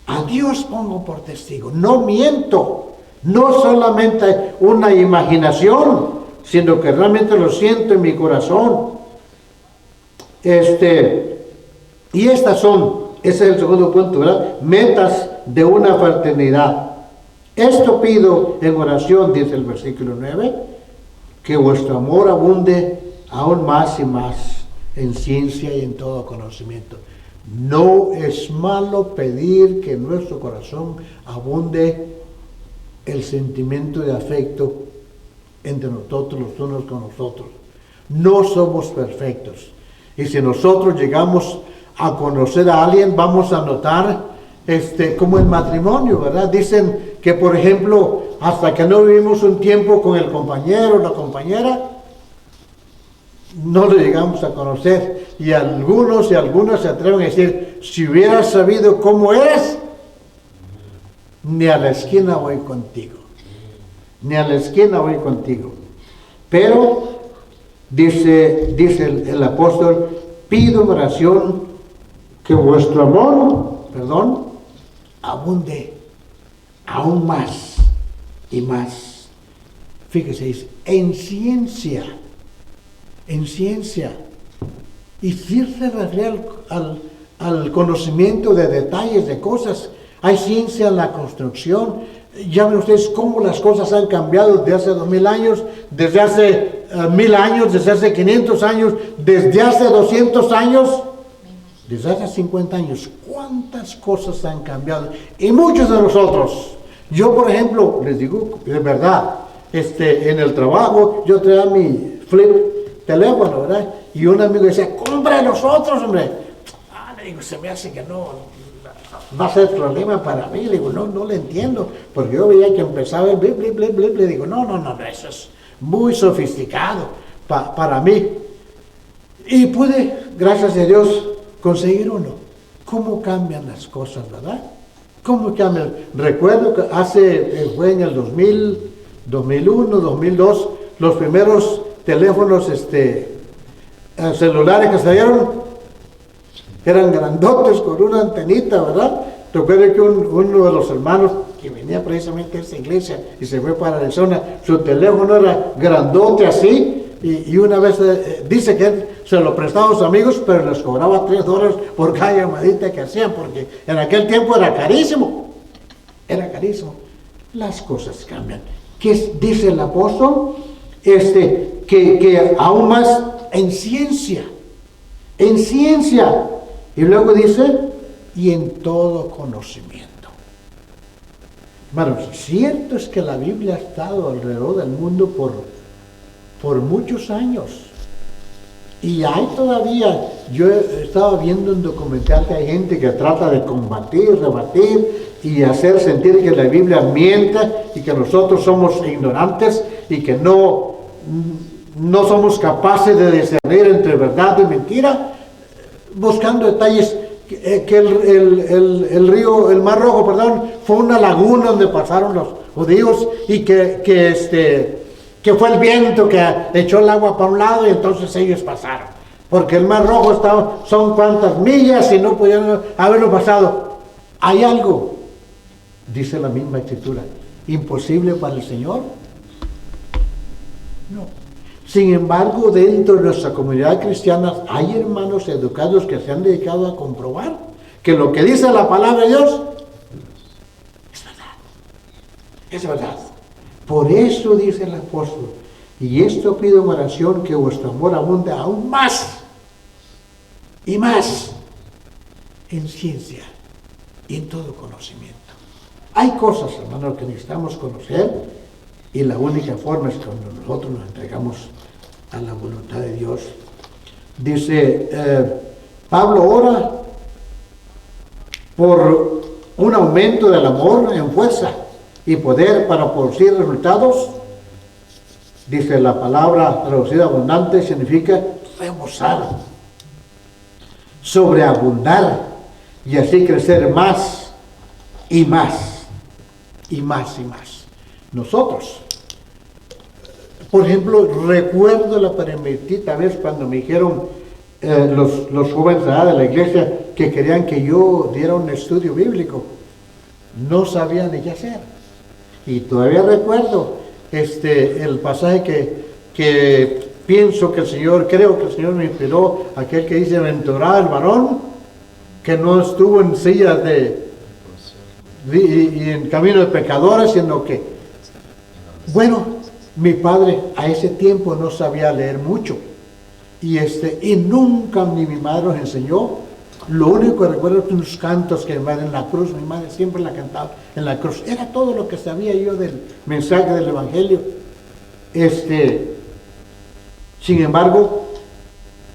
A Dios pongo por testigo, no miento No solamente una imaginación, sino que realmente lo siento en mi corazón. Y estas son, ese es el segundo punto, ¿verdad? Metas de una fraternidad. Esto pido en oración, dice el versículo 9, que vuestro amor abunde aún más y más en ciencia y en todo conocimiento. No es malo pedir que en nuestro corazón abunde el sentimiento de afecto entre nosotros, los unos con los otros. No somos perfectos. Y si nosotros llegamos a conocer a alguien, vamos a notar, como el matrimonio, ¿verdad? Dicen que, por ejemplo, hasta que no vivimos un tiempo con el compañero o la compañera, no lo llegamos a conocer. Y algunos y algunas se atreven a decir, si hubieras sabido cómo eres, ni a la esquina voy contigo. Ni a la esquina voy contigo. Pero, dice el apóstol, pido en oración que vuestro amor, abunde aún más y más. Fíjese, dice, en ciencia. Y si se refiere al conocimiento de detalles de cosas. Hay ciencia en la construcción. Ya ven ustedes cómo las cosas han cambiado desde hace 2000 años, desde hace 1000 años, desde hace 500 años, desde hace 200 años, desde hace 50 años. ¿Cuántas cosas han cambiado? Y muchos de nosotros. Yo, por ejemplo, les digo, de verdad, en el trabajo, yo traía mi flip teléfono, ¿verdad? Y un amigo decía, compra los otros, hombre. Le digo, se me hace que no va a ser problema para mí. Le digo, no le entiendo, porque yo veía que empezaba el blip, blip, blip, blip. Le digo, no, eso es muy sofisticado para mí. Y pude, gracias a Dios, conseguir uno. ¿Cómo cambian las cosas, verdad? ¿Cómo cambian? Recuerdo que fue en el 2000, 2001, 2002, los primeros teléfonos celulares que salieron eran grandotes con una antenita, ¿verdad? Recuerdo que uno de los hermanos que venía precisamente a esta iglesia y se fue para Arizona, su teléfono era grandote así, y una vez dice que él se lo prestaba a sus amigos, pero les cobraba $3 por cada llamadita que hacían, porque en aquel tiempo era carísimo. Las cosas cambian. ¿Qué dice el apóstol? Que aún más en ciencia. Y luego dice, y en todo conocimiento. Bueno, cierto es que la Biblia ha estado alrededor del mundo por muchos años. Y hay todavía, yo estaba viendo un documental que hay gente que trata de combatir, rebatir y hacer sentir que la Biblia miente y que nosotros somos ignorantes y que no somos capaces de discernir entre verdad y mentira, buscando detalles que el Mar Rojo, fue una laguna donde pasaron los judíos y que fue el viento que echó el agua para un lado y entonces ellos pasaron. Porque el Mar Rojo son cuantas millas y no pudieron haberlo pasado. Hay algo, dice la misma escritura, imposible para el Señor. No. Sin embargo, dentro de nuestra comunidad cristiana hay hermanos educados que se han dedicado a comprobar que lo que dice la palabra de Dios es verdad. Por eso dice el apóstol, y esto pido en oración, que vuestro amor abunde aún más y más en ciencia y en todo conocimiento. Hay cosas, hermanos, que necesitamos conocer, y la única forma es cuando nosotros nos entregamos a la voluntad de Dios. Dice, Pablo ora por un aumento del amor en fuerza y poder para producir resultados. Dice la palabra traducida abundante, significa rebosar, sobreabundar y así crecer más y más y más y más. Nosotros, por ejemplo, recuerdo la primerita vez cuando me dijeron los jóvenes de la iglesia que querían que yo diera un estudio bíblico. No sabía ni qué hacer. Y todavía recuerdo el pasaje que pienso que el Señor, creo que el Señor me inspiró, aquel que dice: aventurado el varón que no estuvo en sillas y en camino de pecadores, sino que, bueno, mi padre a ese tiempo no sabía leer mucho, y nunca ni mi madre nos enseñó. Lo único que recuerdo son unos cantos que van en la cruz. Mi madre siempre la cantaba en la cruz. Era todo lo que sabía yo del mensaje del Evangelio. Sin embargo,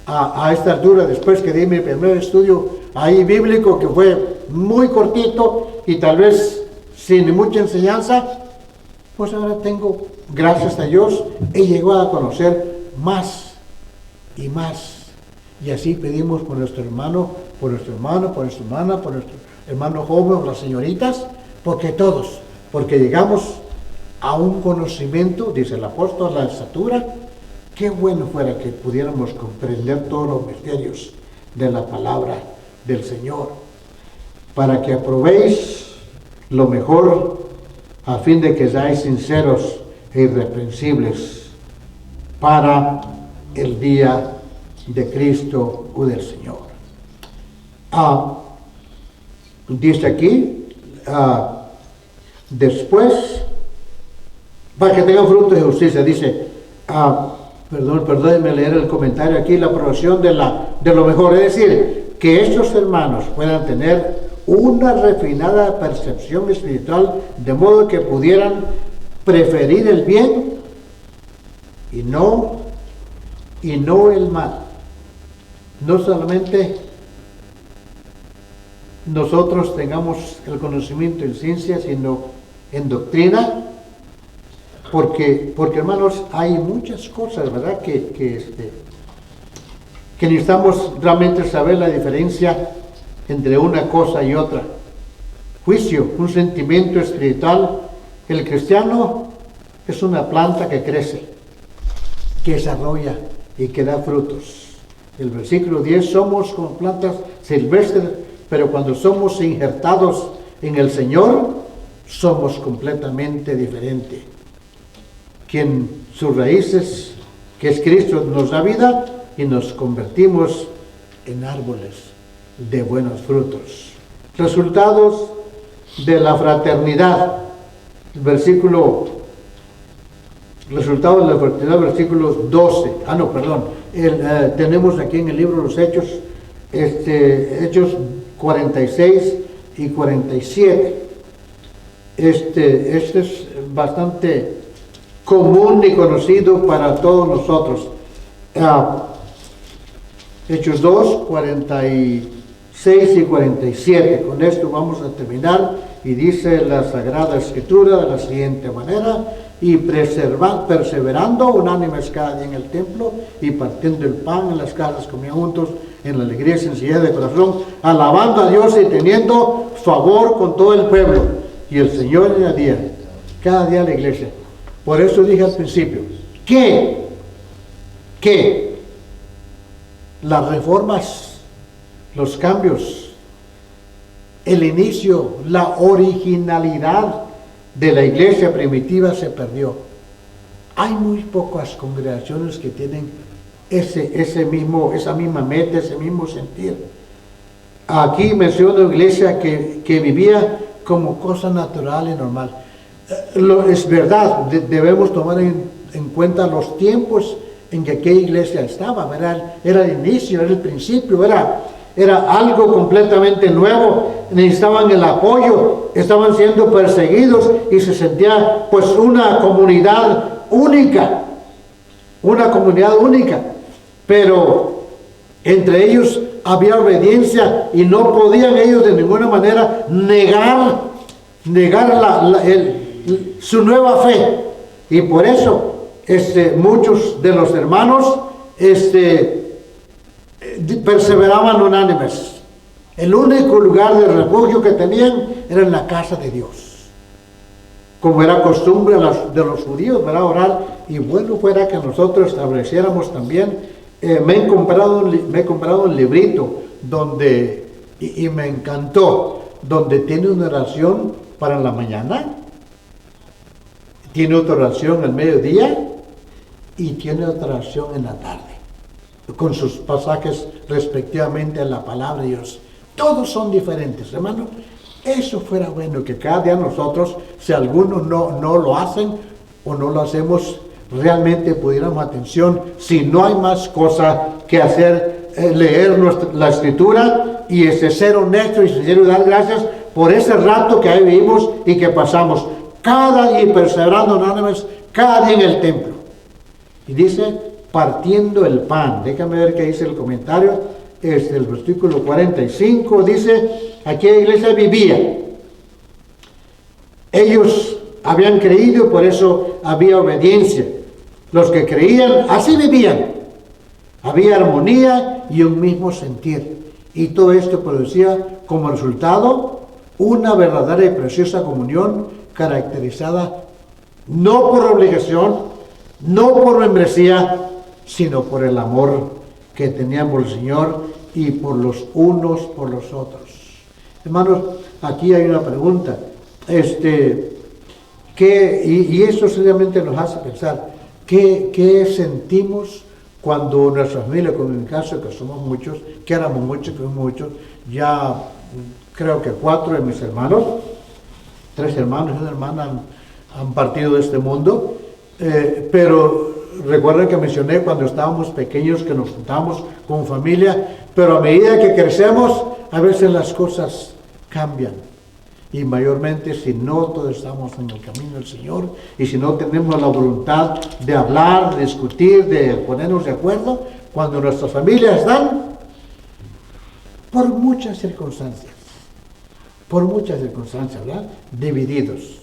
a esta altura, después que di mi primer estudio ahí bíblico, que fue muy cortito y tal vez sin mucha enseñanza, pues ahora tengo, gracias a Dios, he llegado a conocer más y más. Y así pedimos por nuestro hermano, por nuestra hermana, por nuestra hermana, por nuestro hermano joven, por las señoritas, porque llegamos a un conocimiento, dice el apóstol, la estatura. Qué bueno fuera que pudiéramos comprender todos los misterios de la palabra del Señor, para que aprobéis lo mejor, a fin de que seáis sinceros e irreprensibles para el día de Cristo o del Señor. Dice aquí, después, para que tengan fruto de justicia, dice, perdónenme leer el comentario aquí, la aprobación de lo mejor, es decir, que estos hermanos puedan tener una refinada percepción espiritual, de modo que pudieran preferir el bien y no el mal. No solamente nosotros tengamos el conocimiento en ciencia, sino en doctrina, porque hermanos, hay muchas cosas, ¿verdad?, que necesitamos realmente saber la diferencia entre una cosa y otra. Juicio, un sentimiento espiritual. El cristiano es una planta que crece, que desarrolla y que da frutos. El versículo 10, somos como plantas silvestres, pero cuando somos injertados en el Señor, somos completamente diferentes. Quien sus raíces, que es Cristo, nos da vida y nos convertimos en árboles de buenos frutos. Resultados de la fraternidad. Resultados de la fraternidad, versículos 12. Tenemos aquí en el libro de los Hechos, Hechos 46 y 47. Este es bastante común y conocido para todos nosotros. Hechos 2, 46 y 47. Con esto vamos a terminar. Y dice la Sagrada Escritura de la siguiente manera: y perseverando unánimes cada día en el templo y partiendo el pan en las casas, comían juntos en la alegría y sencillez de corazón, alabando a Dios y teniendo favor con todo el pueblo. Y el Señor añadía cada día a la iglesia. Por eso dije al principio que las reformas, los cambios, el inicio, la originalidad de la iglesia primitiva se perdió. Hay muy pocas congregaciones que tienen esa misma meta, ese mismo sentir. Aquí menciona una iglesia que vivía como cosa natural y normal. Es verdad, debemos tomar en cuenta los tiempos en que aquella iglesia estaba, ¿verdad? Era el inicio, era el principio, era algo completamente nuevo. Necesitaban el apoyo, estaban siendo perseguidos y se sentía pues una comunidad única, pero entre ellos había obediencia y no podían ellos de ninguna manera negar su nueva fe. Y por eso muchos de los hermanos perseveraban unánimes. El único lugar de refugio que tenían era en la casa de Dios, como era costumbre de los judíos, ¿verdad?, orar. Y bueno fuera que nosotros estableciéramos también. Me he comprado un librito donde, y me encantó, donde tiene una oración para la mañana, tiene otra oración al mediodía y tiene otra oración en la tarde, con sus pasajes respectivamente a la palabra de Dios. Todos son diferentes, hermano. Eso fuera bueno que cada día nosotros, si algunos no lo hacen o no lo hacemos, realmente pudiéramos atención. Si no hay más cosa que hacer, leer la Escritura y ser honesto y sincero y dar gracias por ese rato que ahí vivimos y que pasamos cada día, y perseverando unánimes cada día en el templo. Y dice, partiendo el pan. Déjame ver qué dice el comentario. El versículo 45 dice, aquella iglesia vivía. Ellos habían creído, por eso había obediencia. Los que creían, así vivían. Había armonía y un mismo sentir. Y todo esto producía como resultado una verdadera y preciosa comunión caracterizada no por obligación, no por membresía, sino por el amor que tenían por el Señor y por los unos por los otros. Hermanos, aquí hay una pregunta. Y eso seriamente nos hace pensar, ¿qué sentimos cuando nuestra familia, como en mi caso, que somos muchos, que éramos muchos, ya creo que 4 de mis hermanos, 3 hermanos y una hermana han partido de este mundo, pero recuerden que mencioné cuando estábamos pequeños que nos juntábamos como familia, pero a medida que crecemos, a veces las cosas cambian. Y mayormente si no todos estamos en el camino del Señor y si no tenemos la voluntad de hablar, de discutir, de ponernos de acuerdo, cuando nuestras familias están por muchas circunstancias, ¿verdad? Divididos.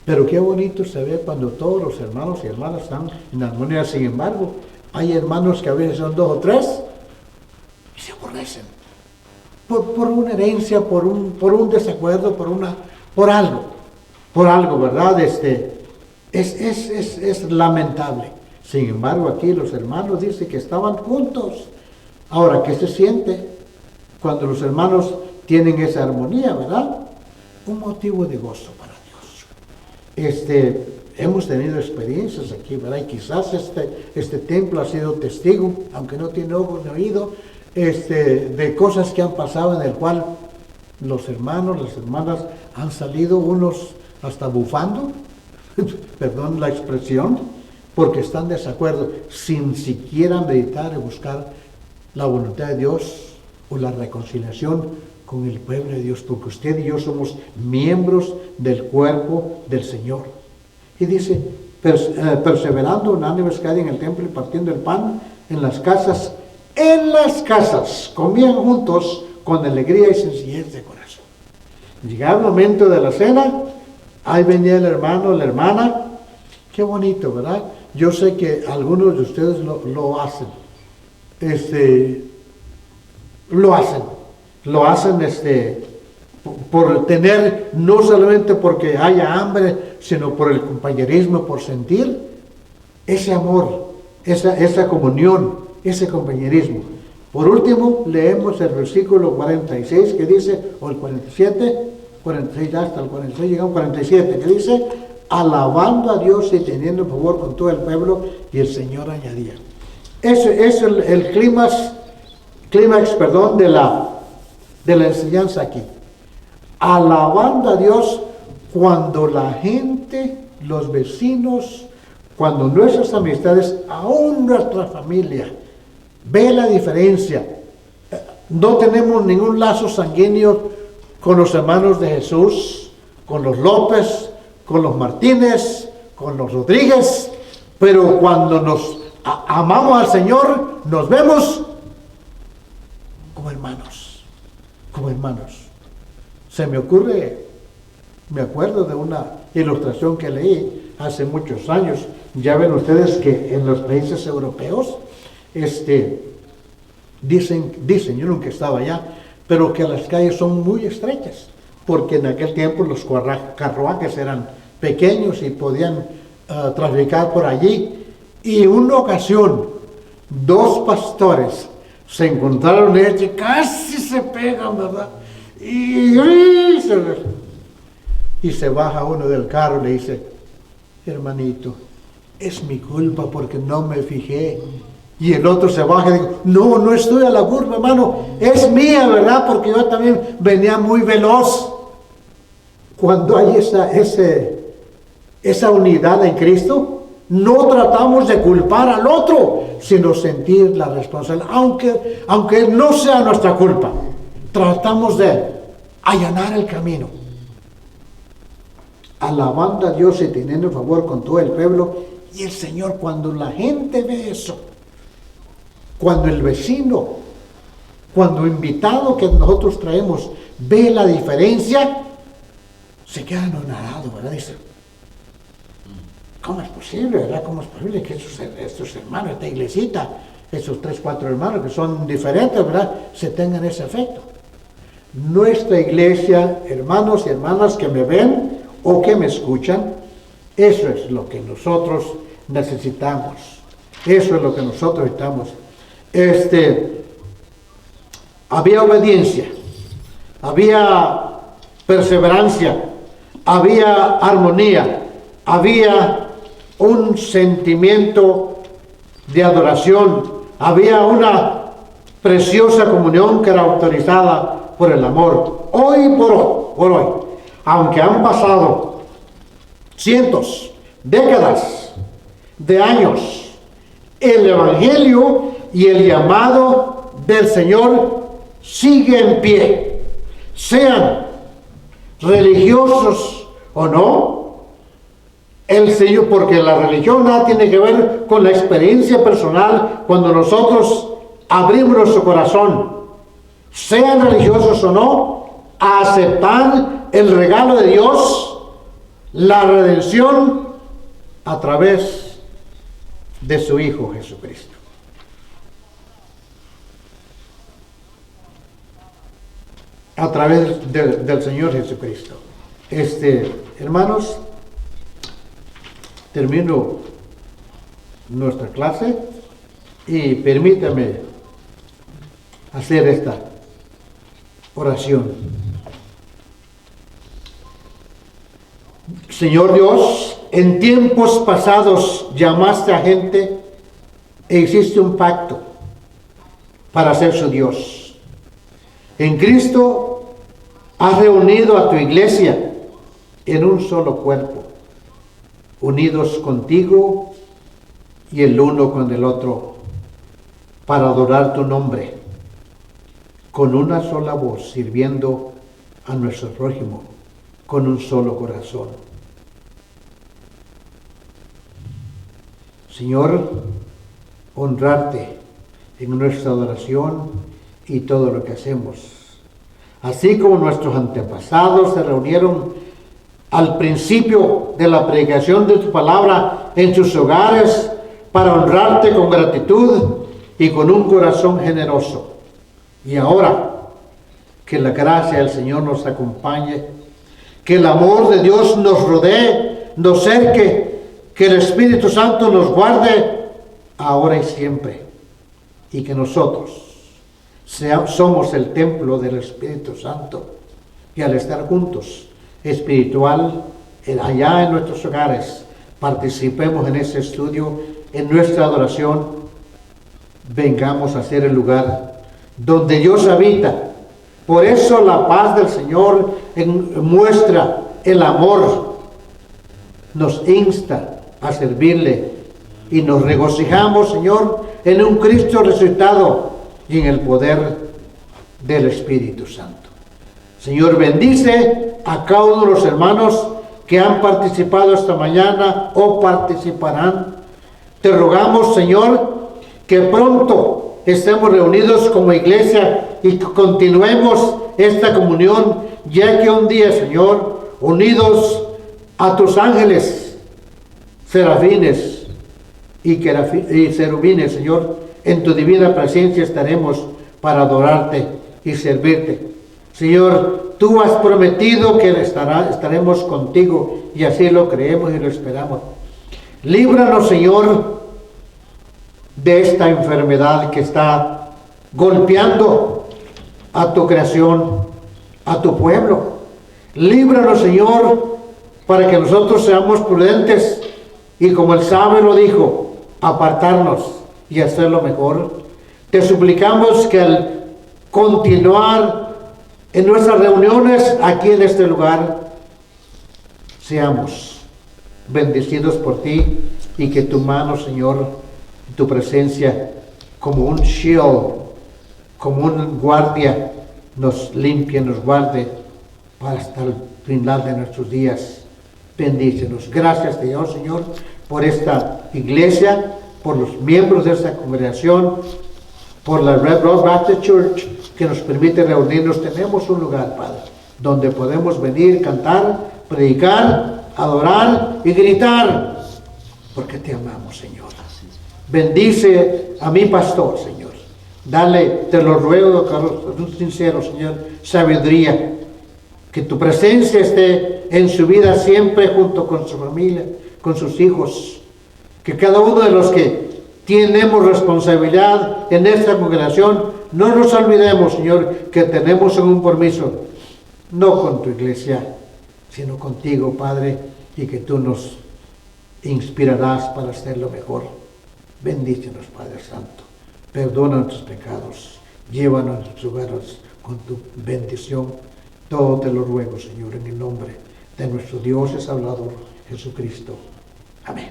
Pero qué bonito se ve cuando todos los hermanos y hermanas están en armonía. Sin embargo, hay hermanos que a veces son 2 o 3 y se aborrecen. Por una herencia, por un desacuerdo, por algo, ¿verdad? Es lamentable. Sin embargo, aquí los hermanos dicen que estaban juntos. Ahora, ¿qué se siente cuando los hermanos tienen esa armonía, verdad? Un motivo de gozo para Dios. Hemos tenido experiencias aquí, ¿verdad? Y quizás este templo ha sido testigo, aunque no tiene ojos ni oído, de cosas que han pasado en el cual los hermanos, las hermanas han salido unos hasta bufando, perdón la expresión, porque están de desacuerdo, sin siquiera meditar y buscar la voluntad de Dios o la reconciliación con el pueblo de Dios, porque usted y yo somos miembros del cuerpo del Señor. Y dice, perseverando unánimes cada día en el templo y partiendo el pan en las casas, comían juntos con alegría y sencillez de corazón. Llegaba el momento de la cena, ahí venía el hermano, la hermana. Qué bonito, ¿verdad? Yo sé que algunos de ustedes lo hacen. Lo hacen por tener, no solamente porque haya hambre, sino por el compañerismo, por sentir ese amor, esa comunión, ese compañerismo. Por último, leemos el versículo 46 que dice, o el 47, 46 hasta el 46, llegamos al 47, que dice, alabando a Dios y teniendo favor con todo el pueblo, y el Señor añadía. Ese es el clímax, de la enseñanza aquí. Alabando a Dios cuando la gente, los vecinos, cuando nuestras amistades, aún nuestra familia, ve la diferencia. No tenemos ningún lazo sanguíneo con los hermanos de Jesús, con los López, con los Martínez, con los Rodríguez, pero cuando nos amamos al Señor, nos vemos como hermanos. Me acuerdo de una ilustración que leí hace muchos años. Ya ven ustedes que en los países europeos, dicen, yo nunca estaba allá, pero que las calles son muy estrechas, porque en aquel tiempo los carruajes eran pequeños y podían traficar por allí. Y en una ocasión, 2 pastores se encontraron y casi se pegan, ¿verdad? Y se baja uno del carro y le dice, hermanito, es mi culpa porque no me fijé. Y el otro se baja y dice, no, no estoy a la culpa, hermano, es mía, ¿verdad? Porque yo también venía muy veloz. Cuando hay esa unidad en Cristo, no tratamos de culpar al otro, sino sentir la responsabilidad, aunque no sea nuestra culpa. Tratamos de allanar el camino, alabando a Dios y teniendo favor con todo el pueblo. Y el Señor, cuando la gente ve eso, cuando el vecino, cuando el invitado que nosotros traemos ve la diferencia, se queda anonadado, ¿verdad? Dice, ¿cómo es posible, verdad? ¿Cómo es posible que estos hermanos, esta iglesita, esos 3, 4 hermanos que son diferentes, ¿verdad?, se tengan ese efecto? Nuestra iglesia, hermanos y hermanas que me ven o que me escuchan, eso es lo que nosotros necesitamos. Eso es lo que nosotros necesitamos. Había obediencia, había perseverancia, había armonía, había un sentimiento de adoración, había una preciosa comunión que era autorizada por el amor. Hoy por hoy, aunque han pasado cientos, décadas de años, el Evangelio y el llamado del Señor sigue en pie, sean religiosos o no. El Señor, porque la religión nada tiene que ver con la experiencia personal. Cuando nosotros abrimos nuestro corazón, sean religiosos o no, a aceptar el regalo de Dios, la redención a través de su Hijo Jesucristo. A través del Señor Jesucristo. Hermanos, termino nuestra clase y permítame hacer esta oración. Señor Dios, en tiempos pasados llamaste a gente e hiciste un pacto para ser su Dios. En Cristo has reunido a tu iglesia en un solo cuerpo, unidos contigo y el uno con el otro, para adorar tu nombre, con una sola voz, sirviendo a nuestro prójimo, con un solo corazón. Señor, honrarte en nuestra adoración y todo lo que hacemos. Así como nuestros antepasados se reunieron al principio de la predicación de tu palabra en sus hogares para honrarte con gratitud y con un corazón generoso. Y ahora, que la gracia del Señor nos acompañe, que el amor de Dios nos rodee, nos cerque, que el Espíritu Santo nos guarde ahora y siempre, y que nosotros somos el templo del Espíritu Santo, y al estar juntos, espiritual, allá en nuestros hogares, participemos en ese estudio, en nuestra adoración, vengamos a ser el lugar donde Dios habita. Por eso la paz del Señor muestra el amor, nos insta a servirle y nos regocijamos, Señor, en un Cristo resucitado y en el poder del Espíritu Santo. Señor, bendice a cada uno de los hermanos que han participado esta mañana o participarán. Te rogamos, Señor, que pronto estemos reunidos como iglesia y que continuemos esta comunión, ya que un día, Señor, unidos a tus ángeles, serafines y querubines, Señor, en tu divina presencia estaremos para adorarte y servirte. Señor, tú has prometido que estaremos contigo y así lo creemos y lo esperamos. Líbranos, Señor, de esta enfermedad que está golpeando a tu creación, a tu pueblo. Líbranos, Señor, para que nosotros seamos prudentes y, como el sabio lo dijo, apartarnos y hacerlo mejor. Te suplicamos que al continuar en nuestras reuniones aquí en este lugar, seamos bendecidos por ti y que tu mano, Señor, tu presencia, como un shield, como un guardia, nos limpie, nos guarde para hasta el final de nuestros días. Bendícenos. Gracias, Dios, Señor, por esta iglesia, por los miembros de esta congregación, por la Red Rose Baptist Church, que nos permite reunirnos. Tenemos un lugar, Padre, donde podemos venir, cantar, predicar, adorar y gritar, porque te amamos, Señor. Bendice a mi pastor, Señor. Dale, te lo ruego, Carlos, sincero, Señor, sabiduría. Que tu presencia esté en su vida siempre junto con su familia, con sus hijos. Que cada uno de los que tenemos responsabilidad en esta congregación, no nos olvidemos, Señor, que tenemos un compromiso, no con tu iglesia, sino contigo, Padre, y que tú nos inspirarás para hacerlo mejor. Bendícenos, Padre Santo. Perdona nuestros pecados. Llévanos a nuestros lugares con tu bendición. Todo te lo ruego, Señor, en el nombre de nuestro Dios y Salvador, Jesucristo. Amén.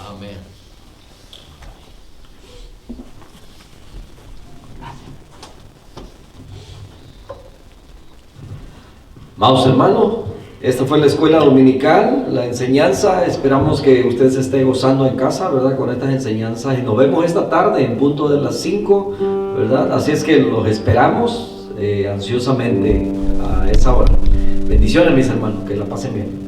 Amén. Amados hermanos, esta fue la escuela dominical, la enseñanza. Esperamos que usted se esté gozando en casa, ¿verdad? Con estas enseñanzas. Y nos vemos esta tarde en punto de las 5, ¿verdad? Así es que los esperamos ansiosamente a esa hora. Bendiciones, mis hermanos, que la pasen bien.